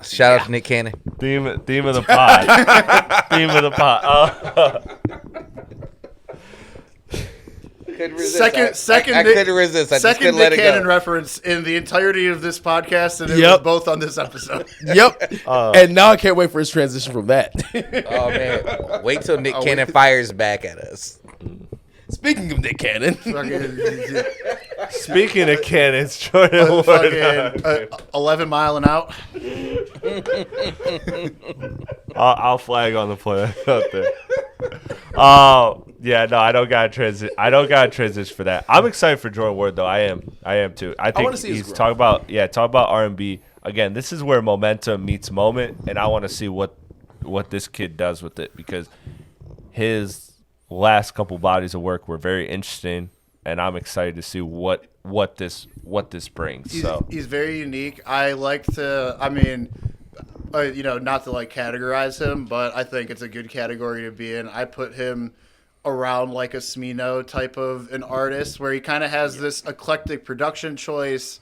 Shout out to Nick Cannon. Theme of the pod. Theme of the pod. Couldn't resist. Second, I couldn't resist. I just second couldn't let Nick it Cannon go. reference in the entirety of this podcast, and it Yep. was both on this episode. Yep. And now I can't wait for his transition from that. Oh man! Wait till Nick Cannon fires back at us. Speaking of Nick Cannon, Fucking, Speaking of cannons, Jordan Ward. fucking 11 mile and out. I'll flag on the play out there. Yeah, no, I don't got to transition for that. I'm excited for Jordan Ward though. I am too. I think wanna see his he's growth. talk about R&B again. This is where momentum meets moment, and I want to see what this kid does with it because his last couple bodies of work were very interesting, and I'm excited to see what this brings. He's very unique. I like to. I mean, not to like categorize him, but I think it's a good category to be in. I put him around like a Smino type of an artist where he kind of has this eclectic production choice.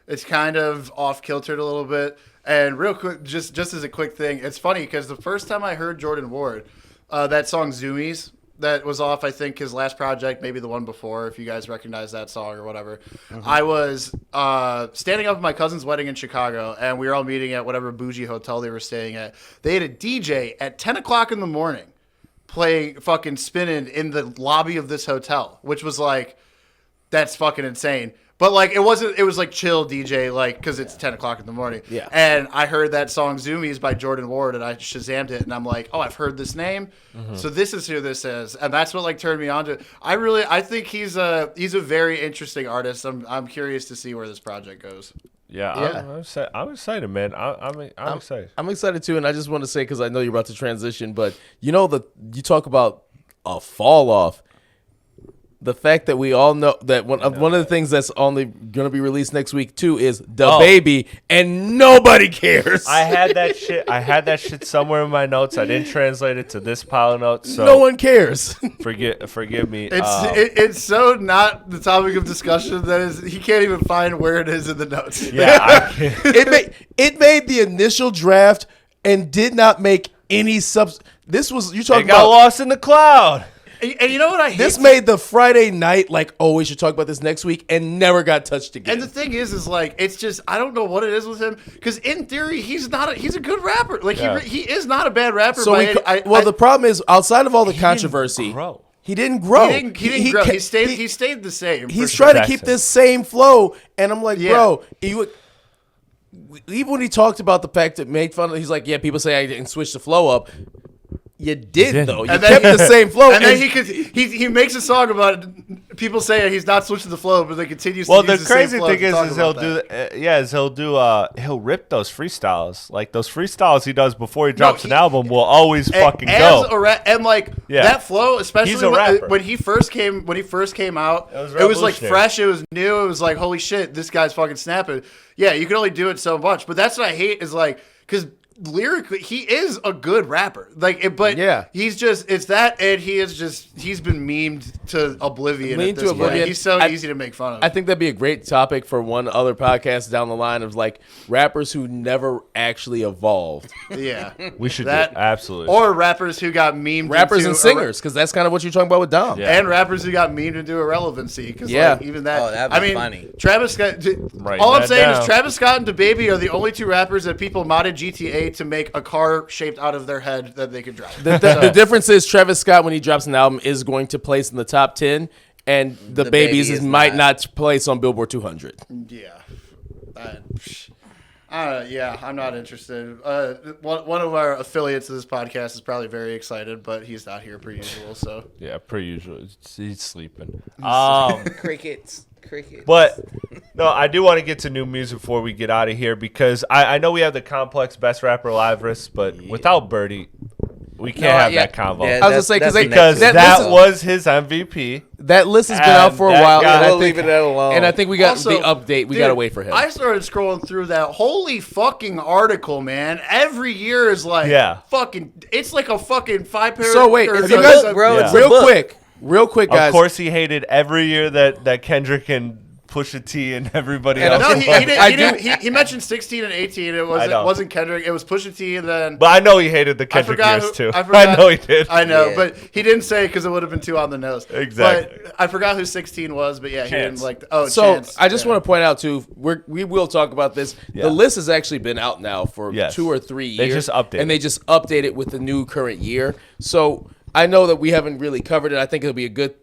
It's kind of off kiltered a little bit. And real quick, just as a quick thing, it's funny because the first time I heard Jordan Ward, that song Zoomies that was off, I think his last project, maybe the one before, if you guys recognize that song or whatever. I was standing up at my cousin's wedding in Chicago, and we were all meeting at whatever bougie hotel they were staying at. They had a DJ at 10 o'clock in the morning playing fucking spinning in the lobby of this hotel, which was like, that's fucking insane. But like it was like chill DJ, like because it's 10 o'clock in the morning. Yeah. And I heard that song Zoomies by Jordan Ward, and I Shazammed it, and I'm like, oh, I've heard this name, so this is who this is, and that's what like turned me on to it. I think he's a very interesting artist. I'm curious to see where this project goes. Yeah. I'm excited, man. I'm excited. I'm excited too, and I just want to say because I know you're about to transition, but you talk about a fall off. The fact that we all know that one of the things that's only going to be released next week too is the baby, and nobody cares. I had that shit somewhere in my notes. I didn't translate it to this pile of notes, so no one cares. forgive me. It's so not the topic of discussion that is he can't even find where it is in the notes. Yeah, I can't. it made the initial draft and did not make any This was you talking It got about. lost in the cloud. And you know what I hate? This made the Friday night like, oh, we should talk about this next week, and never got touched again. And the thing is like, it's just I don't know what it is with him because in theory he's a good rapper. Like he is not a bad rapper. So the problem is outside of all the controversy, he didn't grow. He didn't grow. He stayed the same. He's trying to keep this same flow, and I'm like, bro, even when he talked about the fact that made fun of, he's like, yeah, people say I didn't switch the flow up. You did though. You kept the same flow. And then he makes a song about it. People say he's not switching the flow, but they continue. Well, to the use the same crazy flow thing to talk is about he'll rip those freestyles. Like those freestyles he does before he drops an album will always fucking as go. And like that flow, especially when he first came out, it was like fresh. It was new. It was like holy shit, this guy's fucking snapping. Yeah, you can only do it so much, but that's what I hate is like because. Lyrically, he is a good rapper. He's just he's been memed to oblivion at this point. He's so easy to make fun of. I think that'd be a great topic for one other podcast down the line of like rappers who never actually evolved. Yeah, we should that absolutely. Or rappers who got memed. Rappers and singers, because that's kind of what you're talking about with Dom. Yeah. And rappers who got memed into irrelevancy. Because even that. Oh, that'd be funny. Travis Scott. All I'm saying is Travis Scott and DaBaby are the only two rappers that people modded GTA to make a car shaped out of their head that they could drive. The difference is Travis Scott, when he drops an album, is going to place in the top 10, and the Babies might not place on Billboard 200. Yeah. Yeah, I'm not interested. One of our affiliates of this podcast is probably very excited, but he's not here per usual. So Yeah, per usual. He's sleeping. Crickets. But no, I do want to get to new music before we get out of here because I know we have the complex best rapper alive list, but without Birdie, we can't have that convo. I was gonna say because that was his MVP. That list has been out for a while. We'll leave it alone. And I think we got Also, the update. We gotta wait for him. I started scrolling through that holy fucking article, man. Every year is like fucking. It's like a fucking 5-paragraph. So wait, It's have a you guys, book, bro. Yeah. It's a real book. quick, guys. Of course, he hated every year that Kendrick and Pusha-T and everybody And else. No, he mentioned 16 and 18. It wasn't Kendrick. It was Pusha T, and then. But I know he hated the Kendrick years too. I know he did. I know, but he didn't say because it would have been too on the nose. Exactly. But I forgot who 16 was, but yeah, he didn't like. So Chance. I just want to point out too, we will talk about this. Yeah. The list has actually been out now for 2 or 3 years. They just updated. And they just update it with the new current year. So I know that we haven't really covered it. I think it'll be a good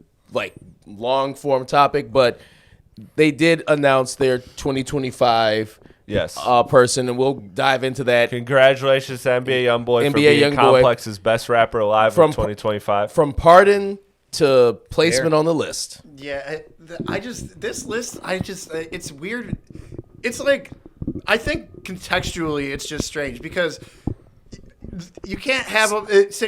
long form topic, but they did announce their 2025 person, and we'll dive into that. Congratulations to NBA Youngboy for NBA being Youngboy. Complex's best rapper alive in 2025. From pardon to placement on the list. Yeah, this list, it's weird. It's like, I think contextually it's just strange because you can't have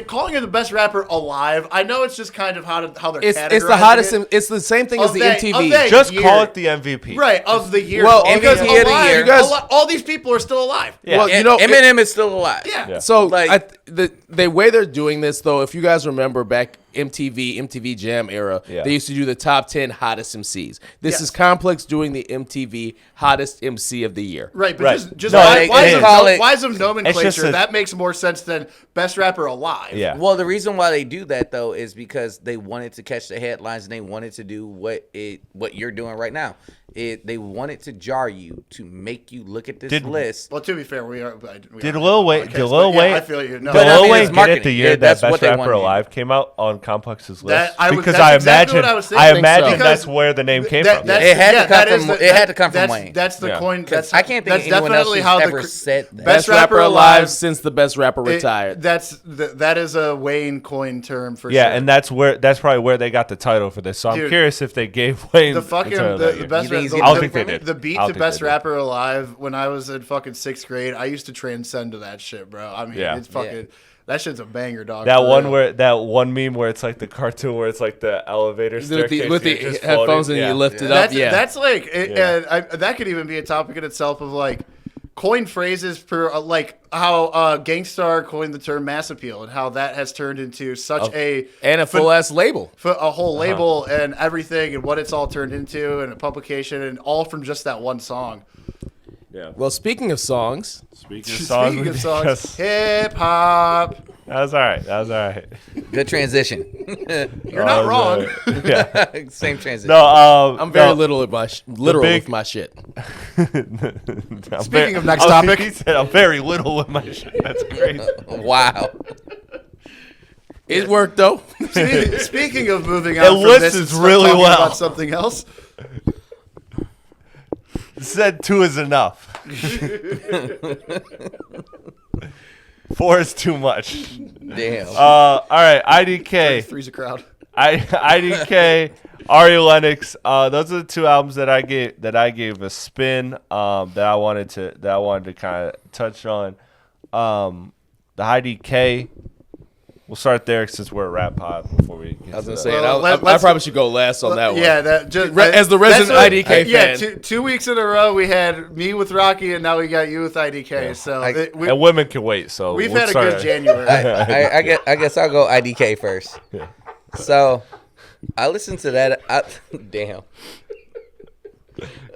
calling her the best rapper alive. I know it's just kind of how they're categorizing it's the hottest. It's the same thing as the MTV. Just call it the MVP, right? Of the year. Well, because MVP of the year. you guys, all these people are still alive. Yeah. Well, you know, Eminem is still alive. Yeah. So the way they're doing this, though, if you guys remember back MTV Jam era, they used to do the top 10 hottest MCs. This is Complex doing the MTV hottest MC of the year. Right, but Right. just No, why is of nomenclature? That makes more sense than best rapper alive. Yeah. Well, the reason why they do that though is because they wanted to catch the headlines and they wanted to do what you're doing right now. They wanted to jar you to make you look at this list. Well, to be fair, Did Lil Wayne? I feel you. No, Did Lil Wayne it's get it the year marketing. that That's Best what they Rapper wanted. Alive came out on Complex's list? Because that's I exactly imagine, what I was thinking. I imagine So. that's where the name came from. It had to come from Wayne. That's the coin. I can't think of anyone else who's ever said that. Best rapper alive since the best rapper retired. That is a Wayne coin term for sure. Yeah, and that's probably where they got the title for this. So I'm curious if they gave Wayne the fucking title that year. the best. You think I don't think they did. The beat I don't to think best they did. rapper alive when I was in fucking 6th grade. I used to transcend to that shit, bro. I mean, it's fucking. That shit's a banger, dog. That one meme where it's like the cartoon where it's like the elevator staircase with the just headphones floating. and you lift it up. That's like, and that could even be a topic in itself of like coin phrases for like how Gangstar coined the term mass appeal and how that has turned into such a full ass label, a whole label and everything and what it's all turned into and a publication and all from just that one song. Yeah. Well, speaking of songs, hip hop. That was all right. Good transition. You're not wrong. Yeah. Same transition. No, I'm very literal with my shit. Speaking of next topic, he said I'm very little with my shit. That's crazy. Wow. It worked though. Speaking of moving on, It from this listens and start really talking well. about something else. Said 2 is enough. 4 is too much. Damn. All right, IDK. 3's a crowd. IDK, Ari Lennox. Those are the 2 albums that I gave a spin. That I wanted to kind of touch on. The IDK. We'll start there since we're a rap pod before we get I was to gonna that. say, Well, I probably should go last on that one. Yeah, As the resident IDK fan. Yeah, 2 weeks in a row we had me with Rocky, and now we got you with IDK. Yeah. So And women can wait. So we've we'll had a start good January. I guess I'll go IDK first. Yeah. So I listened to that. Damn.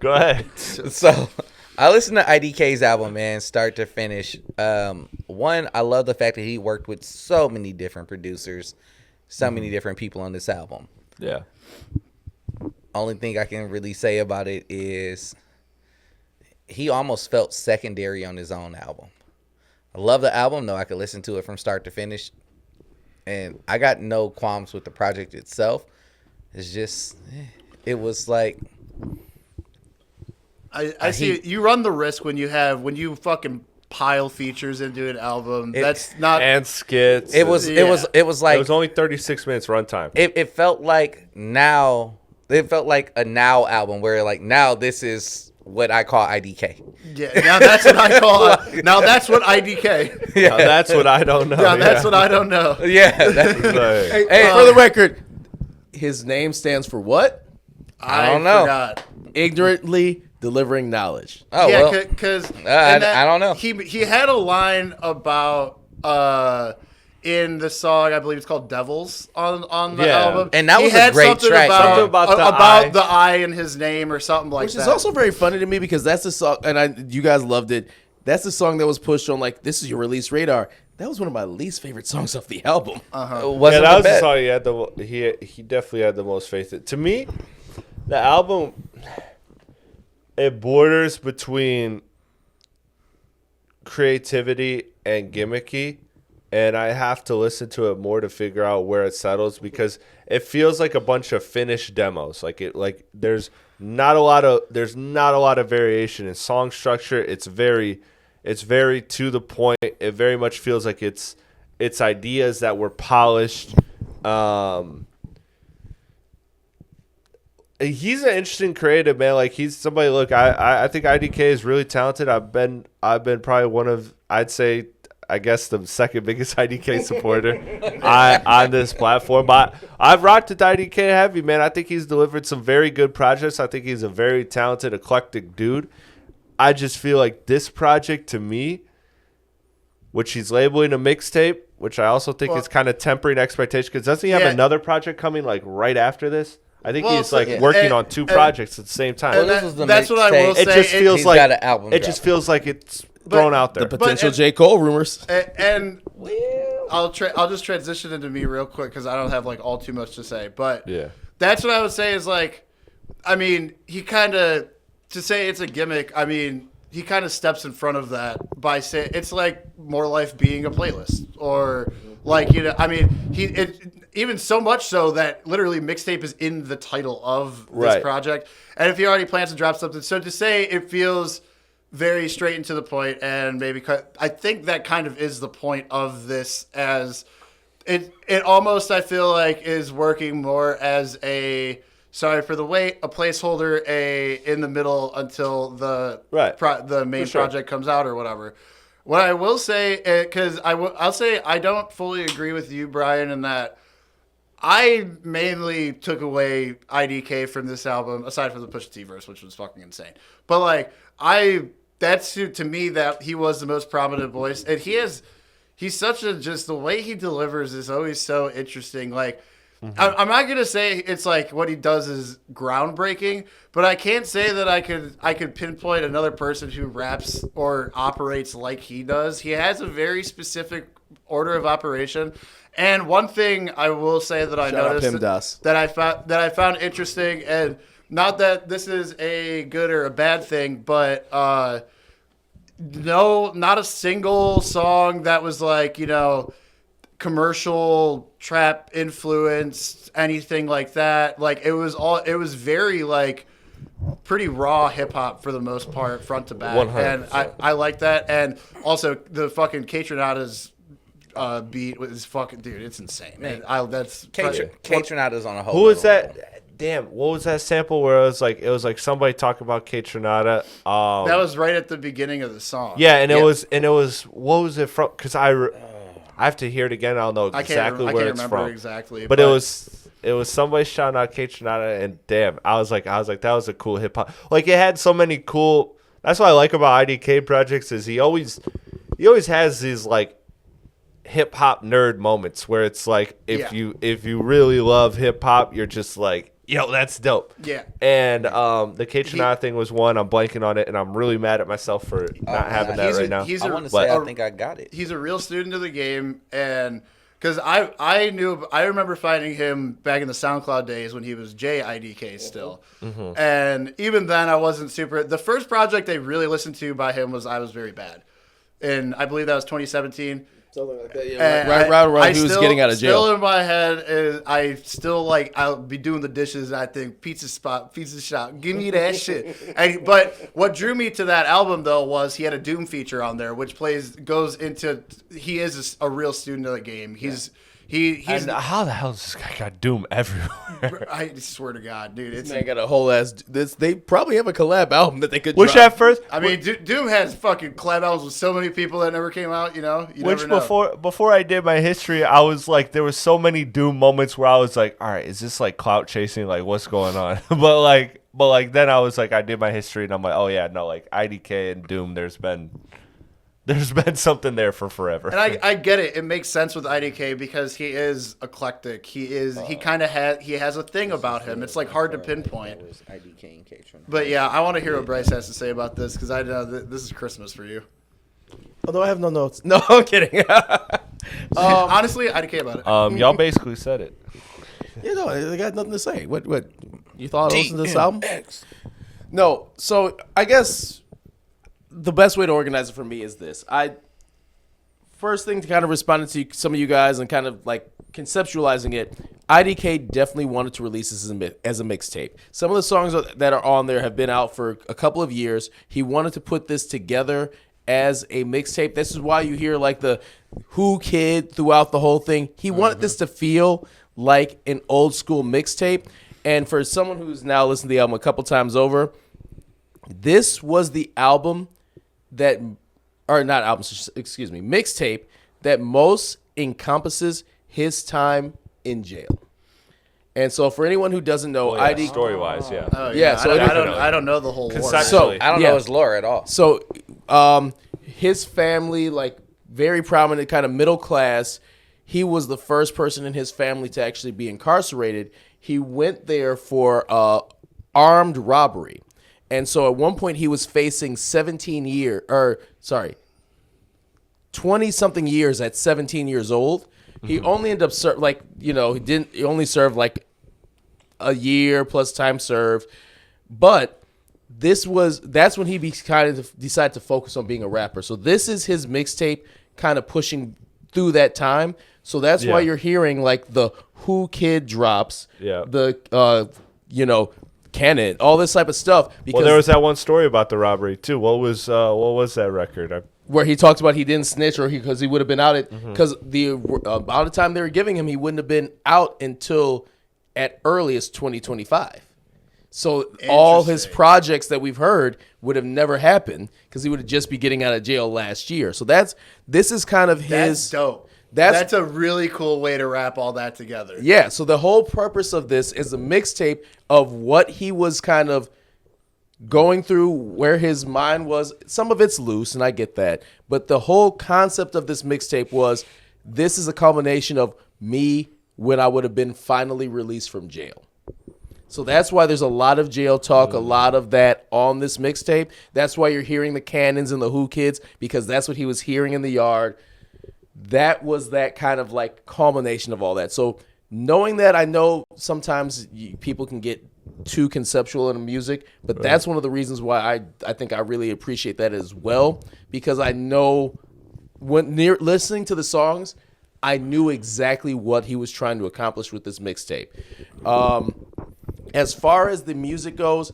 Go ahead. So I listened to IDK's album, man, start to finish. One, I love the fact that he worked with so many different producers, so many different people on this album. Yeah. Only thing I can really say about it is he almost felt secondary on his own album. I love the album, though. I could listen to it from start to finish. And I got no qualms with the project itself. It's just, it was like, I see you run the risk when you fucking pile features into an album. That's not and skits. It was like it was only 36 minutes runtime. It felt like now. It felt like a now album where like now this is what I call IDK. Yeah, now that's what I call it. Now that's what IDK. Yeah, now that's what I don't know. Now that's what I don't know. Yeah. That's, hey, for the record, his name stands for what? I don't know. Forgot. Ignorantly delivering knowledge. Oh yeah, well, because I don't know. He had a line about in the song, I believe it's called "Devils" on the album, and that was a great track. Something about the I in his name or something like that. Which that. is also very funny to me because that's the song, and you guys loved it. That's the song that was pushed on like this is your release radar. That was one of my least favorite songs off the album. That was the song he definitely had the most faith in. To me, the album, it borders between creativity and gimmicky, and I have to listen to it more to figure out where it settles because it feels like a bunch of finished demos. There's not a lot of variation in song structure. It's very to the point. It very much feels like it's ideas that were polished. He's an interesting creative, man. Like he's somebody. Look, I think IDK is really talented. I've been probably one of, I'd say, I guess the second biggest IDK supporter on this platform. But I've rocked with IDK heavy, man. I think he's delivered some very good projects. I think he's a very talented, eclectic dude. I just feel like this project to me, which he's labeling a mixtape, which I also think is kind of tempering expectations. Because doesn't he have another project coming like right after this? I think he's working on two projects at the same time. That's what I will say. It just feels like got an album it just feels like it's thrown out there. The potential J. Cole rumors. And I'll just transition into me real quick because I don't have like all too much to say. But that's what I would say is like, I mean, he kind of, to say it's a gimmick, I mean, he kind of steps in front of that by saying it's like More Life being a playlist or like, you know, I mean, even so much so that literally mixtape is in the title of this project. And if he already plans to drop something, so to say it feels very straight and to the point and maybe I think that kind of is the point of this as it almost, I feel like, is working more as a, sorry for the wait, a placeholder, in the middle until the main project comes out or whatever. What I will say, because I'll say I don't fully agree with you, Brian, in that I mainly took away IDK from this album, aside from the Pusha-T verse, which was fucking insane. But like that's to me that he was the most prominent voice, and he's such a, just the way he delivers is always so interesting. Like. Mm-hmm. I'm not gonna say it's like what he does is groundbreaking, but I can't say that I could pinpoint another person who raps or operates like he does. He has a very specific order of operation, and one thing I will say that I noticed that I found interesting, and not that this is a good or a bad thing, but no, not a single song that was like, you know, commercial trap influenced, anything like that. Like it was very like pretty raw hip hop for the most part, front to back. 100%. And I like that. And also the fucking K-Tronada's beat was fucking, dude, it's insane. Man, that's K-Tronada's on a whole. Who was that? Damn, what was that sample where it was like somebody talking about K-Tronada? That was right at the beginning of the song. Yeah, and it was what was it from? Because I have to hear it again. I don't know exactly where it's from. Exactly, but it was somebody shouting out K-Tronada, and damn, I was like that was a cool hip hop. Like it had so many cool. That's what I like about IDK projects is he always has these like hip hop nerd moments where it's like if you really love hip hop, you're just like, yo, that's dope. Yeah. And the K-Tronada thing was one. I'm blanking on it, and I'm really mad at myself for not having that right now. I think I got it. He's a real student of the game, and because I remember finding him back in the SoundCloud days when he was JIDK still. Mm-hmm. And even then, I wasn't super. The first project I really listened to by him was I Was Very Bad. And I believe that was 2017. Something like that. Yeah, right around he was getting out of jail. Still in my head is I still like I'll be doing the dishes and I think pizza shop, give me that shit. But what drew me to that album though was he had a Doom feature on there, which goes into he is a real student of the game. He's and how the hell does this guy got Doom everywhere? I swear to God, dude, this man got a whole ass. They probably have a collab album that they could. Which drop. at first, I mean, Doom has fucking collab albums with so many people that never came out. You know, before I did my history, I was like, there was so many Doom moments where I was like, all right, is this like clout chasing? Like, what's going on? but like then I was like, I did my history and I'm like, oh yeah, no, like IDK and Doom, there's been something there for forever. And I get it. It makes sense with IDK because he is eclectic. He has a thing about him. It's like hard to pinpoint. But yeah, I want to hear what Bryce has to say about this because I know this is Christmas for you. Although I have no notes. No, I'm kidding. Honestly, IDK about it. Y'all basically said it. You know, I got nothing to say. What you thought I listened to this album? No. So I guess the best way to organize it for me is this. First thing to kind of respond to some of you guys and kind of like conceptualizing it, IDK definitely wanted to release this as a mixtape. Some of the songs that are on there have been out for a couple of years. He wanted to put this together as a mixtape. This is why you hear like the Who Kid throughout the whole thing. He wanted this to feel like an old school mixtape. And for someone who's now listened to the album a couple times over, this was the album mixtape that most encompasses his time in jail. And so for anyone who doesn't know, ID story-wise, yeah. Oh, yeah. So I don't know the whole lore. So I don't know his lore at all. So his family, like very prominent, kind of middle class, he was the first person in his family to actually be incarcerated. He went there for armed robbery. And so at one point he was facing 20-something years at 17 years old. Mm-hmm. He only ended up he only served like a year plus time served. But that's when he kind of decided to focus on being a rapper. So this is his mixtape kind of pushing through that time. So that's why you're hearing like the Who Kid drops, the Canon, all this type of stuff. Because there was that one story about the robbery too. What was that record? Where he talks about he didn't snitch because he would have been out because the amount of time they were giving him, he wouldn't have been out until at earliest 2025. So all his projects that we've heard would have never happened because he would have just be getting out of jail last year. So this is kind of his. That's dope. That's a really cool way to wrap all that together. Yeah, so the whole purpose of this is a mixtape of what he was kind of going through, where his mind was. Some of it's loose, and I get that. But the whole concept of this mixtape was this is a culmination of me when I would have been finally released from jail. So that's why there's a lot of jail talk, a lot of that on this mixtape. That's why you're hearing the Cannons and the Who Kids, because that's what he was hearing in the yard. That was that kind of like culmination of all that. So knowing that, I know sometimes people can get too conceptual in music, but that's one of the reasons why I think I really appreciate that as well, because I know when listening to the songs, I knew exactly what he was trying to accomplish with this mixtape. As far as the music goes,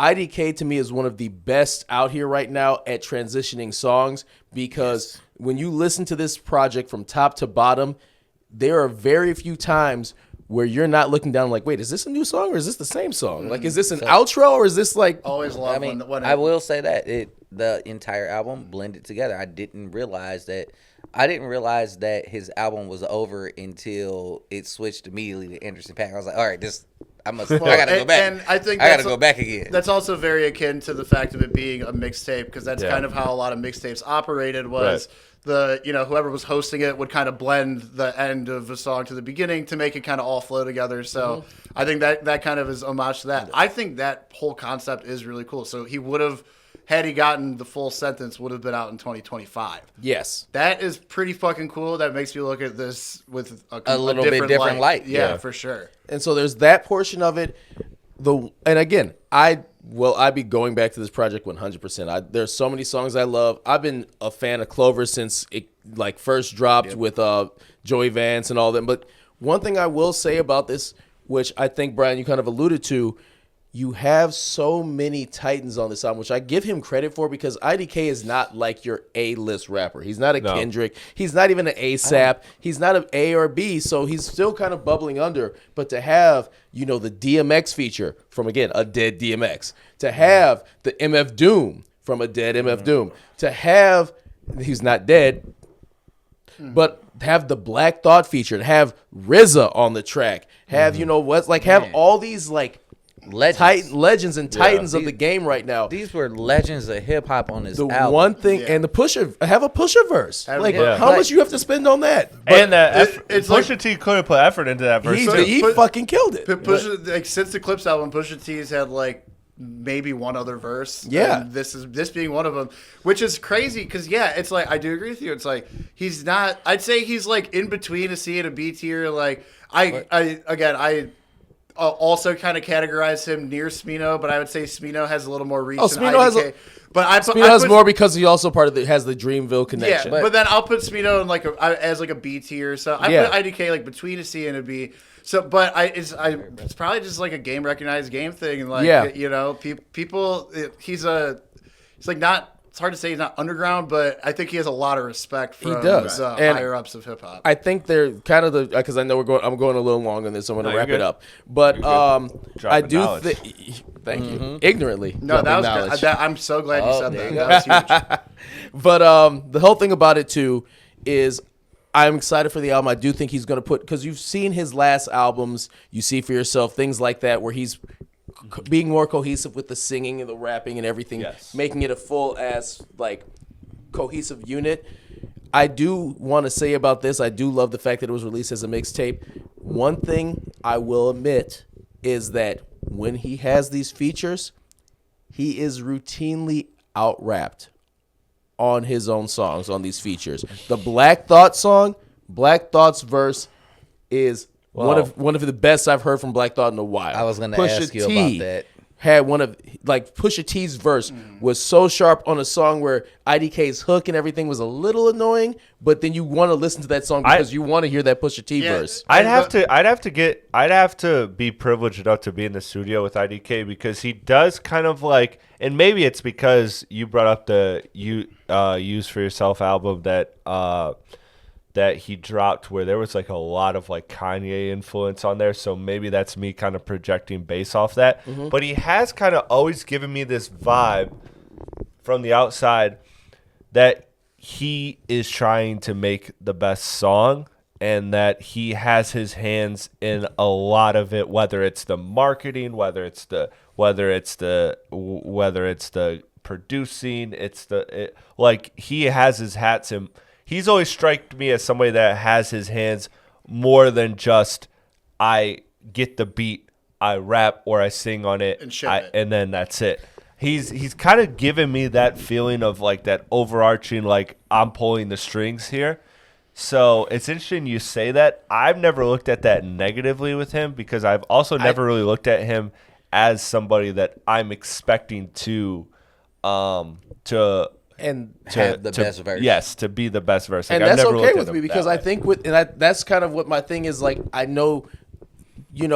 IDK to me is one of the best out here right now at transitioning songs, because when you listen to this project from top to bottom, there are very few times where you're not looking down like, wait, is this a new song or is this the same song? Like, is this an outro or is this like... Always love I will say that the entire album blended together. I didn't realize that his album was over until it switched immediately to Anderson .Paak. I was like, all right, I gotta go back. And I think I gotta go back again. That's also very akin to the fact of it being a mixtape, because that's kind of how a lot of mixtapes operated. Was whoever was hosting it would kind of blend the end of a song to the beginning to make it kind of all flow together. So I think that kind of is homage to that. I think that whole concept is really cool. So he would have, had he gotten the full sentence, would have been out in 2025. Yes. That is pretty fucking cool. That makes me look at this with a little bit different light. Yeah, for sure. And so there's that portion of it. And again, I'd be going back to this project 100%. There's so many songs I love. I've been a fan of Clover since like first dropped with Joey Vance and all that. But one thing I will say about this, which I think, Brian, you kind of alluded to, you have so many titans on this album, which I give him credit for because IDK is not like your A-list rapper. He's not a Kendrick. He's not even an ASAP. He's not an A or B, so he's still kind of bubbling under. But to have, the DMX feature from, again, a dead DMX, to have the MF Doom from a dead MF Doom, to have, he's not dead, but have the Black Thought feature, to have RZA on the track, have, have all these, legends and titans of the game right now. These were legends of hip hop on this album. One thing, and the have a Pusha verse. How much you have to spend on that? And Pusha-T could have put effort into that verse. He fucking killed it. Pusha, since the Clips album, Pusha T's had maybe one other verse. Yeah, and this being one of them, which is crazy because it's I do agree with you. It's he's not. I'd say he's in between a C and a B tier. I also kind of categorize him near Smino, but I would say Smino has a little more reach. Smino has more because he also has the Dreamville connection. Yeah, but then I'll put Smino in as a B tier. So I put IDK between a C and a B. So, but it's probably just a game recognized game thing, and people. He's not. It's hard to say he's not underground, but I think he has a lot of respect from higher ups of hip hop. I think they're kind of because I know I'm going a little long on this, so I'm going to wrap it up. But I do think. Thank you. Ignorantly. No, that was good. I'm so glad you said that. That was huge. But the whole thing about it too is I'm excited for the album. I do think he's going to because you've seen his last albums, you see for yourself things like that where he's being more cohesive with the singing and the rapping and everything, making it a full ass cohesive unit. I do want to say about this, I do love the fact that it was released as a mixtape. One thing I will admit is that when he has these features, he is routinely out-rapped on his own songs on these features. The Black Thought song, Black Thought's verse is one of the best I've heard from Black Thought in a while. I was going to ask you about that. Had one of Pusha T's verse was so sharp on a song where IDK's hook and everything was a little annoying, but then you want to listen to that song because you want to hear that Pusha T verse. I'd have to be privileged enough to be in the studio with IDK because he does kind of and maybe it's because you brought up the Use for Yourself album that he dropped where there was a lot of Kanye influence on there. So maybe that's me kind of projecting based off that. Mm-hmm. But he has kind of always given me this vibe from the outside that he is trying to make the best song and that he has his hands in a lot of it, whether it's the marketing, whether it's the producing, he has his hats in. He's always struck me as somebody that has his hands more than just I get the beat, I rap or I sing on it, and then that's it. He's kind of given me that feeling of that overarching I'm pulling the strings here. So it's interesting you say that. I've never looked at that negatively with him because I've also never really looked at him as somebody that I'm expecting to have the best verse. Yes, to be the best verse. And that's okay with me because I think that's kind of what my thing is. I know,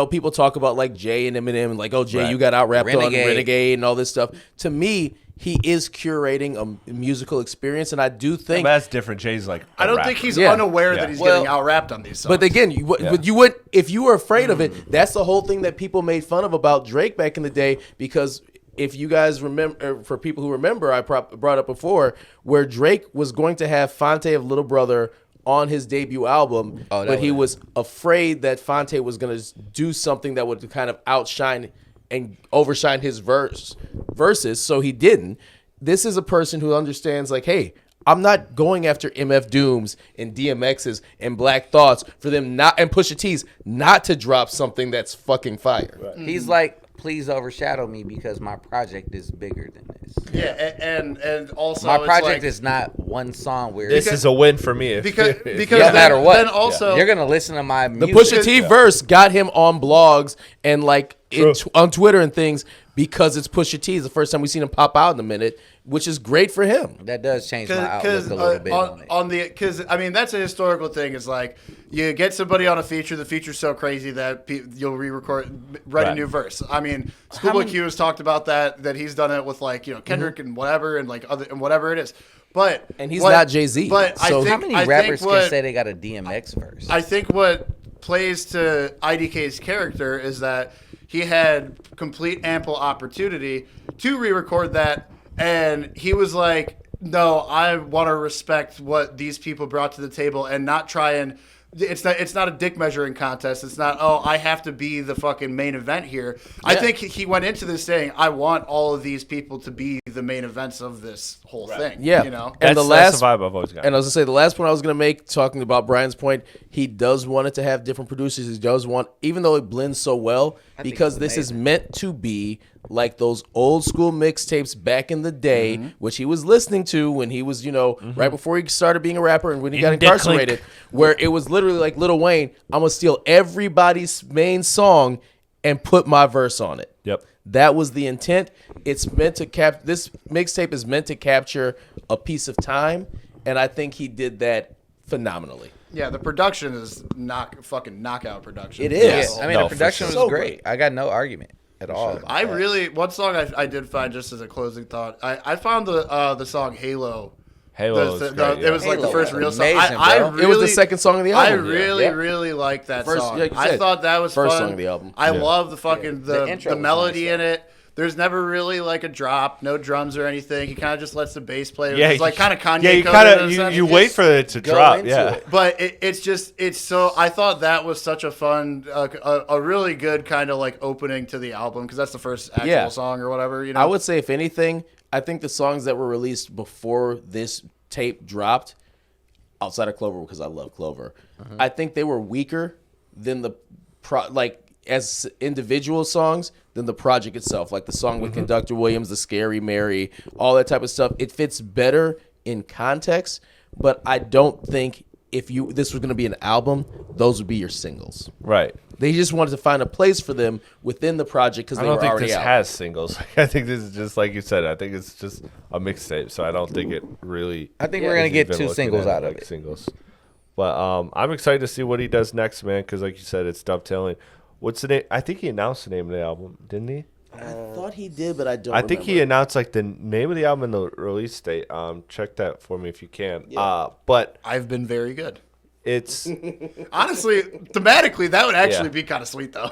people talk about Jay and Eminem and Jay, you got out-rapped on Renegade and all this stuff. To me, he is curating a musical experience, and I do think that's different. Jay's I don't think he's unaware that he's getting out-rapped on these songs. But again, you would if you were afraid of it. That's the whole thing that people made fun of about Drake back in the day because. If you guys remember, for people who remember, I brought up before where Drake was going to have Fonte of Little Brother on his debut album, but he was afraid that Fonte was going to do something that would kind of outshine and overshine his verses, so he didn't. This is a person who understands hey, I'm not going after MF Dooms and DMX's and Black Thoughts for them not and Pusha T's not to drop something that's fucking fire. Right. He's please overshadow me because my project is bigger than this. Yeah, and also my project is not one song where this is a win for me. Because no matter what, then also you're gonna listen to my music. The Pusha T verse got him on blogs and on Twitter and things because it's Pusha T. It's the first time we've seen him pop out in a minute, which is great for him. That does change my outlook a little bit because I mean that's a historical thing. Is like you get somebody on a feature, the feature's so crazy that you'll write a new verse. I mean, Schoolboy Q has talked about that he's done it with like Kendrick and whatever and like other and whatever it is. And he's not Jay-Z. But so how many rappers can say they got a DMX verse? I think what plays to IDK's character is that he had complete ample opportunity to re-record that, and he was like, no, I want to respect what these people brought to the table and not try and it's not a dick measuring contest. It's not, I have to be the fucking main event here. Yeah. I think he went into this saying, I want all of these people to be the main events of this whole thing. Yeah. And that's the vibe I've always got. And I was going to say, the last point I was going to make, talking about Brian's point, he does want it to have different producers. He does want, even though it blends so well, because this is meant to be like those old school mixtapes back in the day, which he was listening to when he was, right before he started being a rapper and when he got incarcerated, where it was literally like Lil Wayne, I'm going to steal everybody's main song and put my verse on it. Yep. That was the intent. It's meant to this mixtape is meant to capture a piece of time, and I think he did that phenomenally. Yeah, the production is fucking knockout production. It is. Yeah. I mean, the production was great. I got no argument at all. One song I did find just as a closing thought. I found the song Halo. It was like the first real song. It was the second song of the album. I really liked that song. I thought that was first fun. Song of the album. I love the fucking the melody in it. There's never really like a drop, no drums or anything. He kind of just lets the bass play. It's like kind of Kanye. Yeah, you wait for it to drop. Yeah, but it's so. I thought that was such a fun, a really good kind of like opening to the album because that's the first actual song or whatever. I would say if anything, I think the songs that were released before this tape dropped, outside of Clover because I love Clover, I think they were weaker than the as individual songs than the project itself, like the song with Conductor Williams, the Scary Mary, all that type of stuff. It fits better in context, but I don't think if this was going to be an album, those would be your singles. Right. They just wanted to find a place for them within the project because they were already out. I don't think this has singles. I think this is just like you said. I think it's just a mixtape, so I don't think it really. I think we're gonna get 2 singles out of it. Singles, but I'm excited to see what he does next, man. Because like you said, it's dovetailing. What's the name? I think he announced the name of the album, didn't he? I thought he did, but I don't. I think he announced like the name of the album and the release date. Check that for me if you can. Yeah. But I've been very good. It's honestly thematically that would actually be kind of sweet though.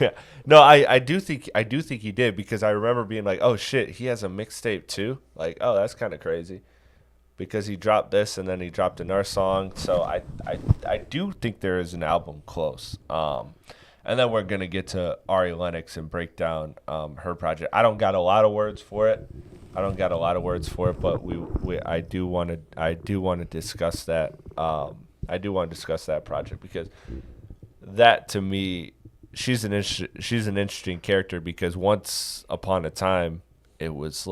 Yeah. No, I do think he did because I remember being like, oh shit, he has a mixtape too. Like, oh, that's kind of crazy. Because he dropped this and then he dropped another song. So I do think there is an album close. And then we're going to get to Ari Lennox and break down her project. I don't got a lot of words for it. But I do want to discuss that. I do want to discuss that project because that to me, she's an interesting character because once upon a time it was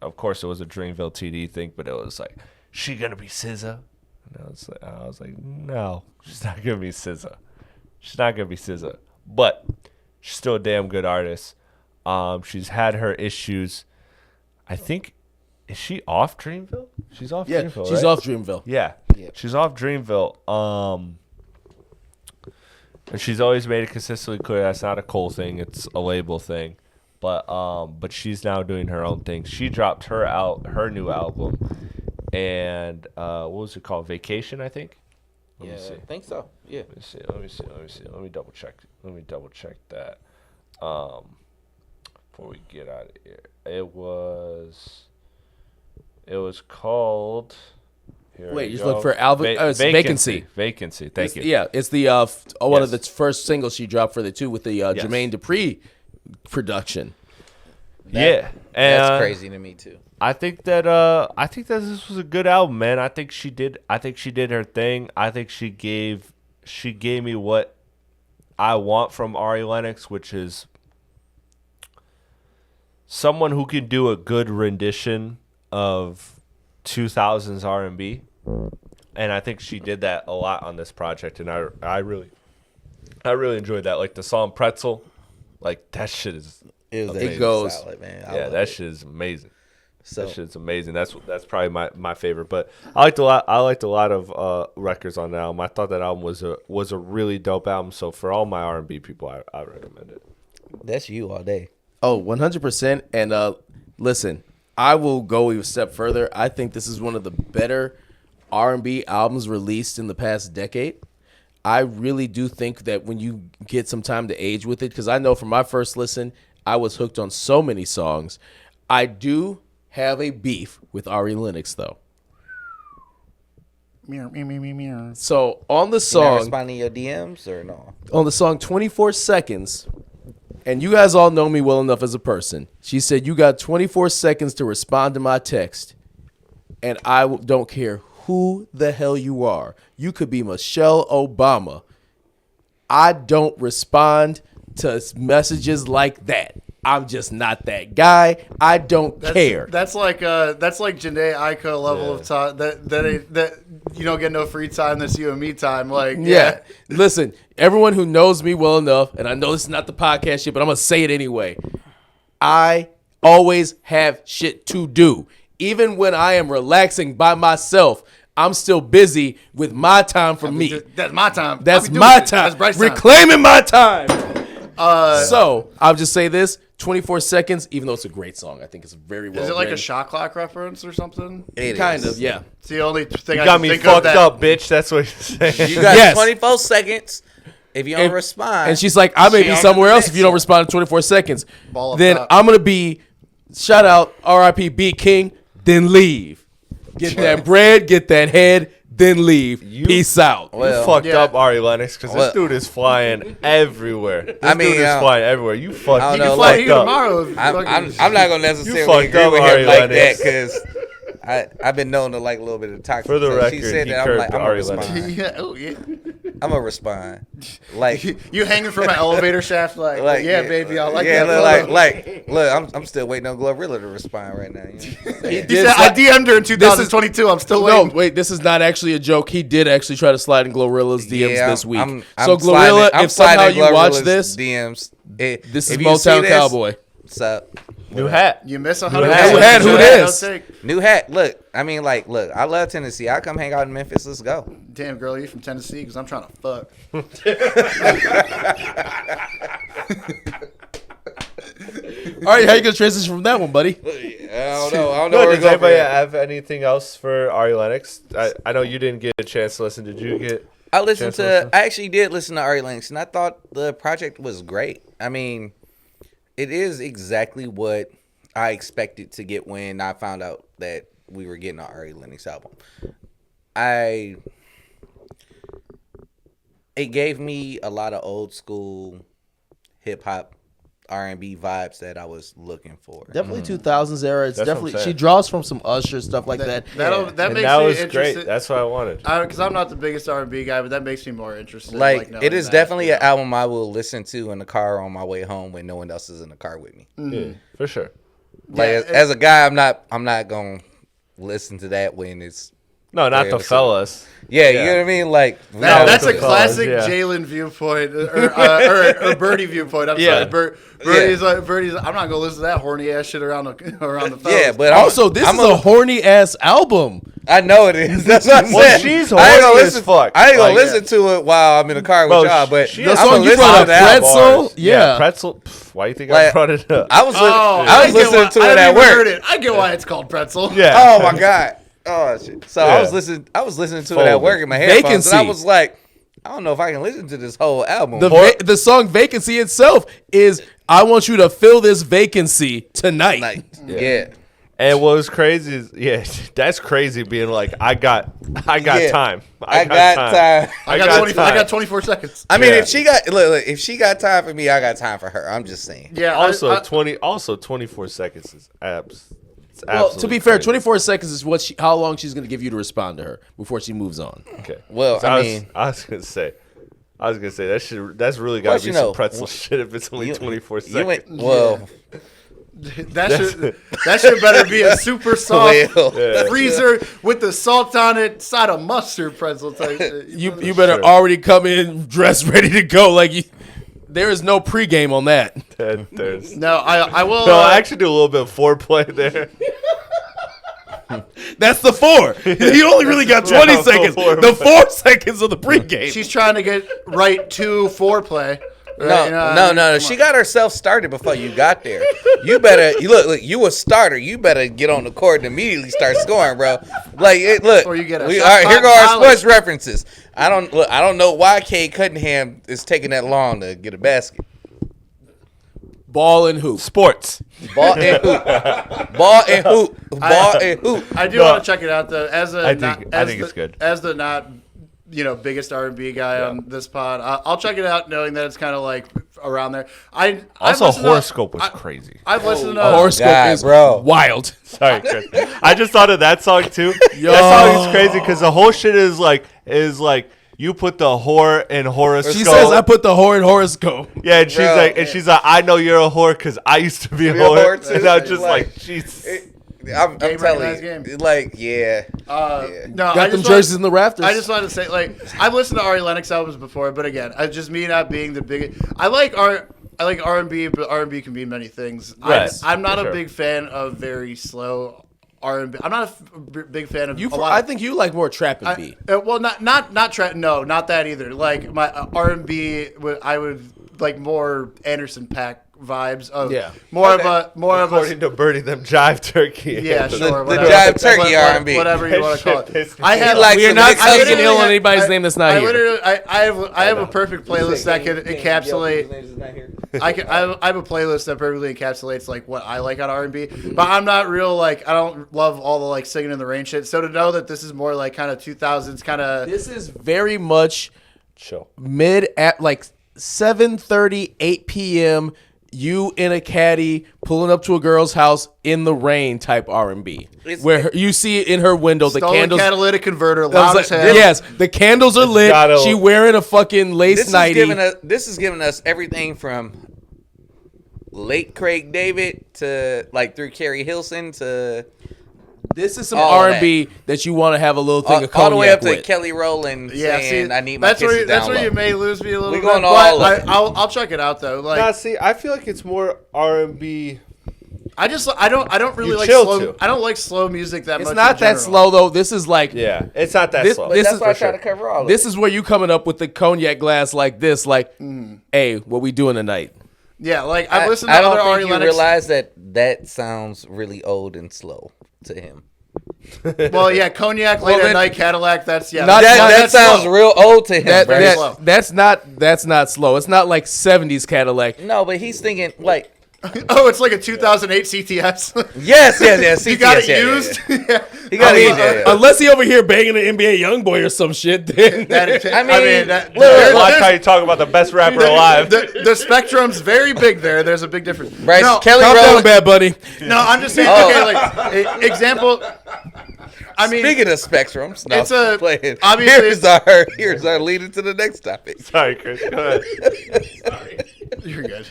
of course it was a Dreamville TD thing, but it was like, she gonna be SZA? And I was like, no, she's not gonna be SZA. She's not gonna be SZA, but she's still a damn good artist. She's had her issues. I think, is she off Dreamville? She's off Dreamville, she's off Dreamville. Yeah, she's off Dreamville. And she's always made it consistently clear that's not a Cole thing; it's a label thing. But she's now doing her own thing. She dropped her new album, and what was it called? Vacation, I think. I think so. Yeah. Let me see. Let me double check that. Before we get out of here, it was called. Wait, you're looking for Alvin? Vacancy. Vacancy. Thank you. Yeah, it's the one of the first singles she dropped for the two with the Jermaine Dupri production. And that's crazy to me too. I think that this was a good album, man. I think she did her thing. I think she gave me what I want from Ari Lennox, which is someone who can do a good rendition of 2000s R&B. And I think she did that a lot on this project, and I really enjoyed that. Like the song Pretzel, like that shit is It goes. solid, man. Yeah, that shit is amazing. So That shit's amazing. That's probably my favorite. But I liked a lot of records on that album. I thought that album was a really dope album. So for all my R&B people, I recommend it. that's you all day. Oh, 100%. And listen, I will go a step further. I think this is one of the better R&B albums released in the past decade. I really do think that when you get some time to age with it, because I know from my first listen, I was hooked on so many songs. I do have a beef with Ari Lennox, though. So on the You not song, responding to your DMs or no? on the song 24 Seconds, and you guys all know me well enough as a person, she said, you got 24 seconds to respond to my text, and I don't care who the hell you are. You could be Michelle Obama. I don't respond to messages like that. I'm just not that guy. I don't care. That's like Janae Aiko level of time. That you don't get no free time. That's you and me time. Like Yeah. Listen, everyone who knows me well enough, and I know this is not the podcast shit, but I'm going to say it anyway. I always have shit to do. Even when I am relaxing by myself, I'm still busy with my time for me. That's my time. That's my time. That's Bryce's time. Reclaiming my time. So I'll just say this: 24 Seconds. Even though it's a great song, I think it's very well. Is it like a written. shot clock reference or something? It Kind is. of, yeah. It's the only thing You I got can me think fucked of. up, bitch. That's what you're saying. You got Yes. 24 seconds. If you don't respond, And she's like, I may she be on somewhere to the else if next you don't one. respond in 24 seconds. Ball up Then top. I'm gonna be shout out R.I.P. B King. Then leave. Get that bread. Get that head. Then leave. Peace out. You Well, fucked yeah. up Ari Lennox because Well- this dude is flying everywhere. This I mean, dude is flying everywhere. You fucked. I You don't know, Fly like, here fucked up. tomorrow. if I'm not gonna necessarily fucked agree up, with Ari him like that Lennox. because I've been known to like a little bit of toxic. For the so record, she said he that I'm curbed like, I'm Ari gonna Lennox. respond. Yeah, oh yeah. I'm gonna respond. Like, You hanging from an elevator shaft, like yeah, baby, I like yeah, that. look, I'm still waiting on Glorilla to respond right now. You know what I'm saying? He said, I DM'd her in 2022. I'm still No, waiting. wait. This is not actually a joke. He did actually try to slide in Glorilla's DMs Yeah, this week. I'm So sliding- Glorilla, I'm if somehow sliding you watch Glorilla's this, DMs, this is if you see Motown this, Cowboy. What's up? New hat. You miss New 100. hat. Who this? New hat. Look, I mean, like, look, I love Tennessee. I come hang out in Memphis. Let's go. Damn, girl, you from Tennessee? Because I'm trying to fuck. All right, how you gonna transition from that one, buddy? I don't know No, where does to go. anybody have anything else for Ari Lennox? I know you didn't get a chance to listen. Did you get? I listened chance to to. listen? I actually did listen to Ari Lennox, and I thought the project was great. I mean, it is exactly what I expected to get when I found out that we were getting an Ari Lennox album. It gave me a lot of old school hip hop R&B vibes that I was looking for. Definitely 2000s era. It's That's what I'm definitely saying. she draws from some Usher stuff like that. That And makes that me was interested. great. That's what I wanted. Because I'm not the biggest R&B guy, but that makes me more interested. Like knowing it is that, definitely you an know. album I will listen to in the car on my way home when no one else is in the car with me. Yeah, for sure. Like Yeah, as a guy, I'm not gonna listen to that when it's No, not Yeah, the so- fellas. yeah, you know what I mean. Like That, No, that's a the classic fellas, yeah. Jalen viewpoint or Birdie viewpoint. I'm Yeah. sorry, Birdie's I'm not gonna listen to that horny ass shit around the fellas. yeah, but Also, this is a horny ass album. I know it is. That's what I'm Well, saying. she's I ain't gonna horny as listen. fuck. I ain't gonna Like, listen to it while I'm in the car with Bro, y'all. But she- I'm the song gonna you listen brought to up, the album. Pretzel? Yeah. Pretzel. Pff, why you think Like, I brought it up? I was li- Oh, I was get listening why- to I it haven't at even heard work. it. I get why it's called Pretzel. Yeah. Oh my god. Oh shit. So Yeah. I was listening to it Folded. at work in my headphones, Vacancy. and I was like, I don't know if I can listen to this whole album. The song Vacancy itself is I want you to fill this vacancy tonight. Like, yeah. And what was crazy is, yeah, that's crazy being like, I got Yeah. time. I got time. I got 24 seconds. I mean, Yeah. if she got look, if she got time for me, I got time for her. I'm just saying. Yeah. Also, 24 seconds is abs. It's Well, to absolutely be fair, crazy. 24 seconds is how long she's going to give you to respond to her before she moves on. Okay. Well, So I was- mean- I was gonna say that's really got Plus, to you be some know, pretzel shit if it's only 24 seconds. You ain't, well, that should better be a super soft well, freezer with the salt on it, side of mustard pretzel type shit. You better Sure. already come in dressed, ready to go. Like you. There is no pregame on that. There's No, I will. no, I actually do a little bit of foreplay there. That's the 4. He only really got 20 seconds. The 4 seconds of the pregame. She's trying to get right to foreplay. Right? No. She got herself started before you got there. You better look. You a starter. You better get on the court and immediately start scoring, bro. Like, look. Or you get a All shot right, here clock go our violation. sports references. I don't know why Cade Cunningham is taking that long to get a basket. Ball and hoop. Sports. Ball and hoop. Ball and hoop. Ball and hoop. I do want to check it out though. I think it's good. As the not biggest R&B guy on this pod, I'll check it out, knowing that it's kind of like around there. Also, Horoscope was crazy. I've listened to Horoscope is wild. Sorry, Chris. I just thought of that song too. That song is crazy because the whole shit is like you put the whore in horoscope. She says I put the whore in horoscope. Yeah, and she's like, I know you're a whore because I used to be a whore. too. And I was just like, Jesus. I'm telling recognized you, game. like, yeah. No, Got them jerseys in the rafters. I just wanted to say, like, I've listened to Ari Lennox albums before, but again, just me not being the biggest. I like R&B, but R&B can be many things. Right, I'm not for a sure. big fan of very slow R&B. I'm not a big fan of I think you like more trap and beat. well, not trap. No, not that either. Like my R&B, I would like more Anderson .Paak vibes of more of a According to Birdie, them jive turkey. yeah, sure. The whatever. jive turkey R&B. Whatever you want to call Shit it. pissed I me have. off. We are not I taking literally ill on anybody's name that's not here. I have a perfect playlist that can encapsulate. I have a playlist that perfectly encapsulates like what I like on R&B, but I'm not real like I don't love all the like singing in the rain shit. So to know that this is more like kind of 2000s kind of This is very much Chill. mid at like 7:30, 8 p.m. You in a caddy pulling up to a girl's house in the rain type R&B, where you see it in her window. The stolen candles. catalytic converter, I was loud like, as hell. yes, the candles are lit. She wearing a fucking lace nightie. This is giving us everything from late Craig David to like through Carrie Hilson to This is some all R&B that you want to have a little thing of cognac all the way up to with. Kelly Rowland Yeah, saying see, I need my kisses down that's where low. you may lose me a little We bit. going to but all of it. I'll check it out though. Like Nah, see, I feel like it's more R&B. I don't really You like chill slow. to. I don't like slow music that It's much. not in that general. slow though. This is like Yeah, it's not that This- slow. this That's is why I for try sure. to cover all of this it. is where you coming up with the cognac glass like this, like, hey, what we doing tonight? Yeah, like I've listened to I don't other think Ari you Lennox. realize that sounds really old and slow to him. Well, yeah, cognac late at night Cadillac. That's Not- That that's sounds slow. real old to him, bro. slow. That's not slow. It's not like 70s Cadillac. No, but he's thinking like, Oh, it's like a 2008 CTS. yes. You got it CTS, used. Yeah. He got it used. Yeah. Unless he over here banging an NBA young boy or some shit, then I mean, I like how you talk about the best rapper alive. The spectrum's very big there. There's a big difference. Bryce No, Kelly calm down, Rowland. Bad Bunny. no, I'm just saying. Oh. Okay, like example. I mean, Speaking of spectrums, no, It's a- playing. obviously Here's our lead into the next topic. Sorry, Chris. Go ahead. you're good.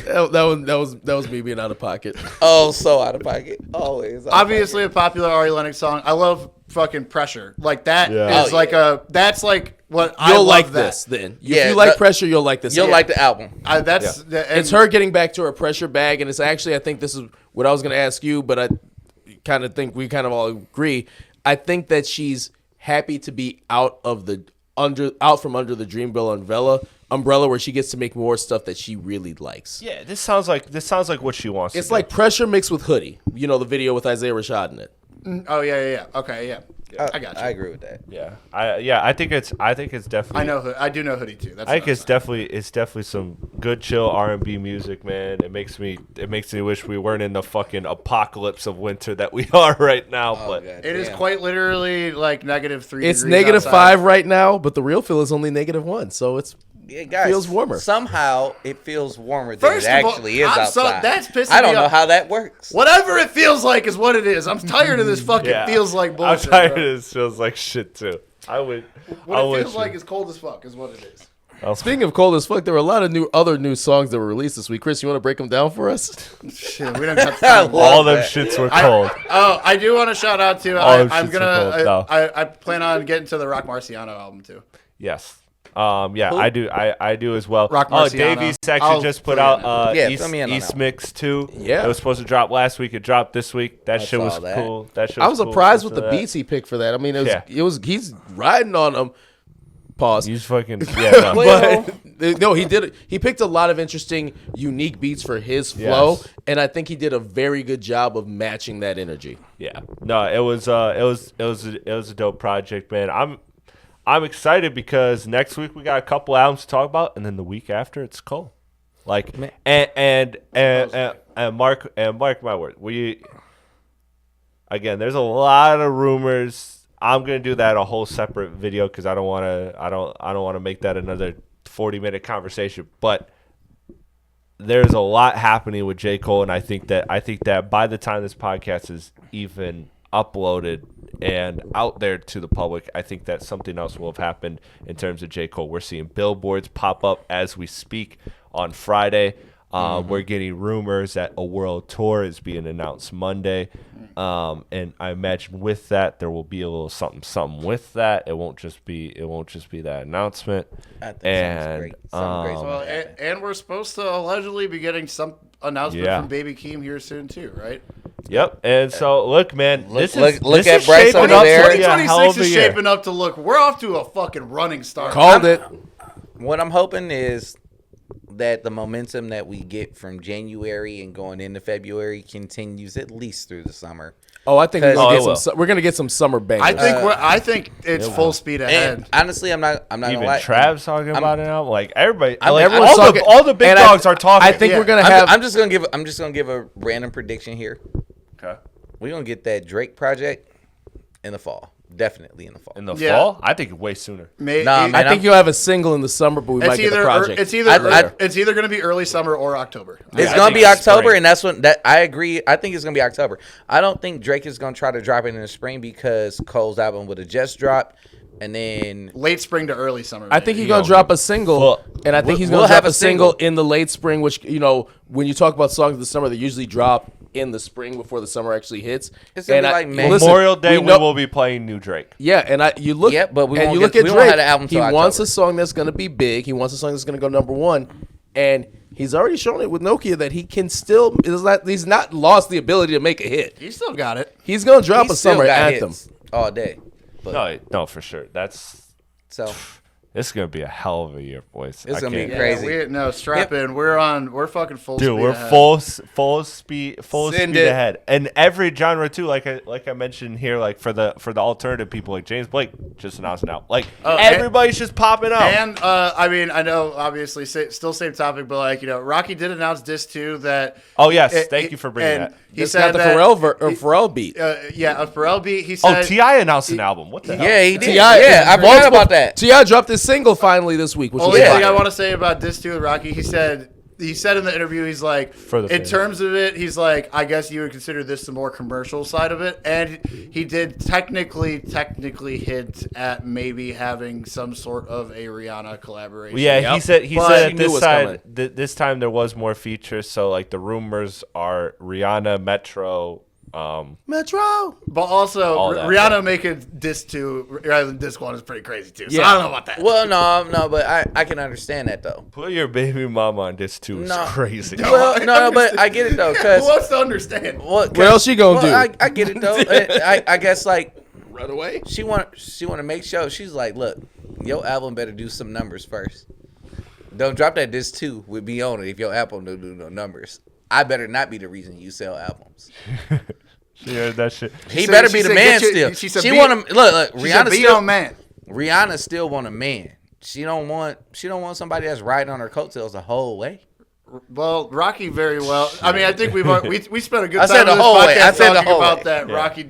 That was me being out of pocket. Oh, so out of pocket. Always. Out Obviously, a popular Ari Lennox song. I love fucking Pressure. Like that is Yeah. Oh, like yeah. that's like what I You'll love like that. this then. Yeah, if you like that- Pressure, you'll like this. You'll Yeah. like the album. That's and It's her getting back to her Pressure bag, and it's actually, I think this is what I was going to ask you, but I kind of think we kind of all agree. I think that she's happy to be out from under the Dreamville umbrella where she gets to make more stuff that she really likes. Yeah, this sounds like what she wants. It's to like Pressure mixed with Hoodie. You know, the video with Isaiah Rashad in it. Oh yeah. Okay, yeah. I got you. I agree with that. do. I think it's definitely. I know. I do know Hoodie too. That's I think what it's definitely some good chill R&B music, man. It makes me wish we weren't in the fucking apocalypse of winter that we are right now. But God It is damn. quite literally like -3. It's degrees -5 outside. right now, but the real feel is only -1, so it's Yeah, guys, feels warmer. Somehow it feels warmer than First it of all, actually is I'm so- outside. that's pissing I don't me know off. how that works. Whatever it feels like is what it is. I'm tired of this fucking yeah, feels like bullshit. I'm tired bro. of this. Feels like shit too. What it feels like is cold as fuck is what it is. Speaking of cold as fuck, there were a lot of other new songs that were released this week. Chris, you want to break them down for us? Shit, we don't have time. all them shits were cold. I do want to shout out to. All them I'm shits gonna. are cold, no. I plan on getting to the Rock Marciano album too. Yes. Yeah, Who? I do as well. Rock Oh, Marciano. Davies actually I'll just put fill you in. out Yeah, East, fill me in on East that one. Mix 2. Yeah. It was supposed to drop last week. It dropped this week. That shit was saw that. cool. That shit I was cool. surprised with Listen the to that. beats he picked for that. I mean, Yeah. he's riding on them. Pause. He's fucking yeah. No. But no, he did. He picked a lot of interesting, unique beats for his flow, Yes. and I think he did a very good job of matching that energy. Yeah, no, it was a dope project, man. I'm excited because next week we got a couple albums to talk about, and then the week after it's Cole. Like and mark my word, there's a lot of rumors. I'm gonna do that a whole separate video because I don't want to make that another 40-minute conversation, but. There's a lot happening with J. Cole, and I think that by the time this podcast is even uploaded and out there to the public, I think that something else will have happened in terms of J. Cole. We're seeing billboards pop up as we speak on Friday. We're getting rumors that a world tour is being announced Monday. And I imagine with that there will be a little something with that. It won't just be that announcement. I think And something great. Well, and we're supposed to allegedly be getting some announcement from Baby Keem here soon too, right? Yep. And so look, man, this is Bryce shaping over up there. to be a hell 2026 of a is year. shaping up to look. We're off to a fucking running start. Called it. What I'm hoping is that the momentum that we get from January and going into February continues at least through the summer. Oh, I think we're gonna get some summer bangers. I think it's full speed ahead. And honestly, I'm not Even gonna lie. Trav's talking about it now. Like everybody, everyone's talking- all the big and dogs are talking. I think we're gonna have. I'm just gonna give a random prediction here. Okay. We're gonna get that Drake project in the fall. Definitely in the fall. In the Yeah. fall, I think way sooner. May- Nah, it- man, I think you'll have a single in the summer, but we might get the project. It's either going to be early summer or October. It's I gonna think be it's October, spring. and that's when that I agree. I think it's gonna be October. I don't think Drake is gonna try to drop it in the spring because Cole's album would have just dropped, and then Late spring to early summer. I think he's maybe. gonna drop a single, Well, and I think he's we'll gonna drop have a a single single. in the late spring. Which when you talk about songs of the summer, they usually drop in the spring before the summer actually hits. It's gonna And be like May. listen, Memorial Day, we know- will be playing new Drake. Yeah, and you look. Yeah, but we and won't you look get- at we won't Drake. have the album He till wants October. a song that's gonna be big. He wants a song that's gonna go number one, and he's already shown it with Nokia that he can still. He's not lost the ability to make a hit. He still got it. He's gonna drop he a still summer got anthem. hits all day. But, No, for sure. so This is gonna be a hell of a year, boys. It's I gonna be can't- crazy. Strap in. We're fucking full speed. Dude, we're ahead. full speed Send it. ahead, and every genre too. Like I mentioned here, like for the alternative people, like James Blake just announced an album. Like everybody's just popping out. And I mean, I know obviously still same topic, but like Rocky did announce this too that. Oh yes, thank you for bringing and that. He It's said got the that, Pharrell beat. yeah, a Pharrell beat. He Oh, said. T.I. announced an album. What the hell? yeah, he did. T.I. Yeah, I forgot about that. T.I. dropped his single finally this week, which was Only thing fire. I want to say about this too, Rocky. He said in the interview, he's like, For the in fans. terms of it, he's like, I guess you would consider this the more commercial side of it, and he did technically hint at maybe having some sort of a Rihanna collaboration. Yeah, Yep. he said But he knew it this was side coming. this time there was more features. So like the rumors are Rihanna, Metro. Metro. But also, All that, Rihanna making Disc 2 rather than Disc 1 is pretty crazy too. So Yeah. I don't know about that. Well, no, but I can understand that though. Put your baby mama on this too. It's No. crazy. Well, no, but I get it though, Who cause wants to understand? What else she gonna do? I get it though. I guess like Run away. she want to make sure. She's like, look, your album better do some numbers first. Don't drop that disc 2 with me on it if your album don't do no numbers. I better not be the reason you sell albums. She heard that shit. He said- better she be the said, man get your- still. she said, She be- want to look. She said, Rihanna be still. your man. Rihanna still want a man. She don't want somebody that's riding on her coattails the whole way. Well, Rocky very well. I mean, I think we spent a good I time said the on this whole way. podcast I said the talking whole about way. that. Yeah. Rocky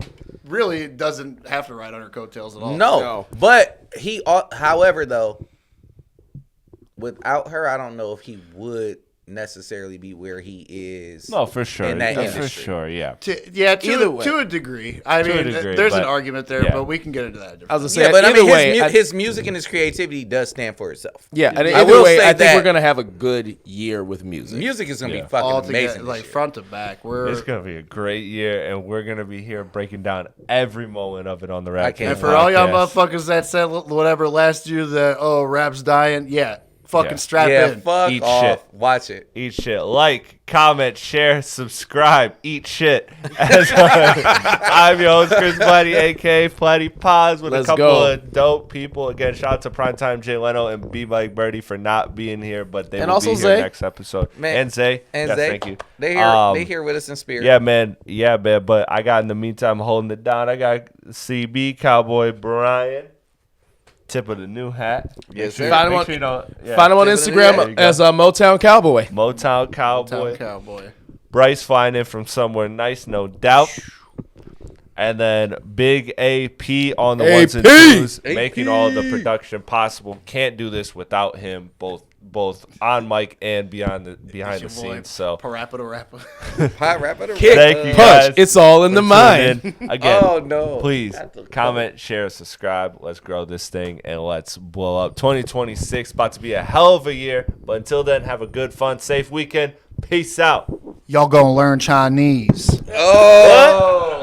really doesn't have to ride on her coattails at all. No, but however, though, without her, I don't know if he would necessarily be where he is. No, for sure. In that For industry. sure, yeah. To a degree. I mean, there's an argument there, but we can get into that. I was gonna say, but either way, his music and his creativity does stand for itself. Yeah, and I either will way, say I think that we're gonna have a good year with music. Music is gonna be all fucking together, amazing, like front to back. It's gonna be a great year, and we're gonna be here breaking down every moment of it on the Rap. can't And for all y'all motherfuckers that said whatever last year that rap's dying, fucking strap in. Fuck Eat off. shit. Watch it. Eat shit. Like, comment, share, subscribe. Eat shit. I'm your host, Chris Platte, a.k.a. Platte Paz, with a couple of dope people. Again, shout out to Primetime Jay Leno and B. Mike Birdie for not being here, but they will also be here Zay. next episode. Man, and Zay. And yes, Zay. thank you. They here with us in spirit. Yeah, man. But I got, in the meantime, holding it down. I got CB, Cowboy Brian. Tip of the new hat. Yes, sir. Find him on Instagram as Motown Cowboy. Motown Cowboy. Bryce finding from somewhere nice, no doubt. And then Big AP on the ones and twos, making all the production possible. Can't do this without him, both on mic and behind the scenes. So Parappa the rapper. Thank you guys. Punch. It's all in the mind. Again, Oh, no. please comment, share, subscribe. Let's grow this thing and let's blow up. 2026 about to be a hell of a year. But until then, have a good, fun, safe weekend. Peace out. Y'all gonna learn Chinese. Oh.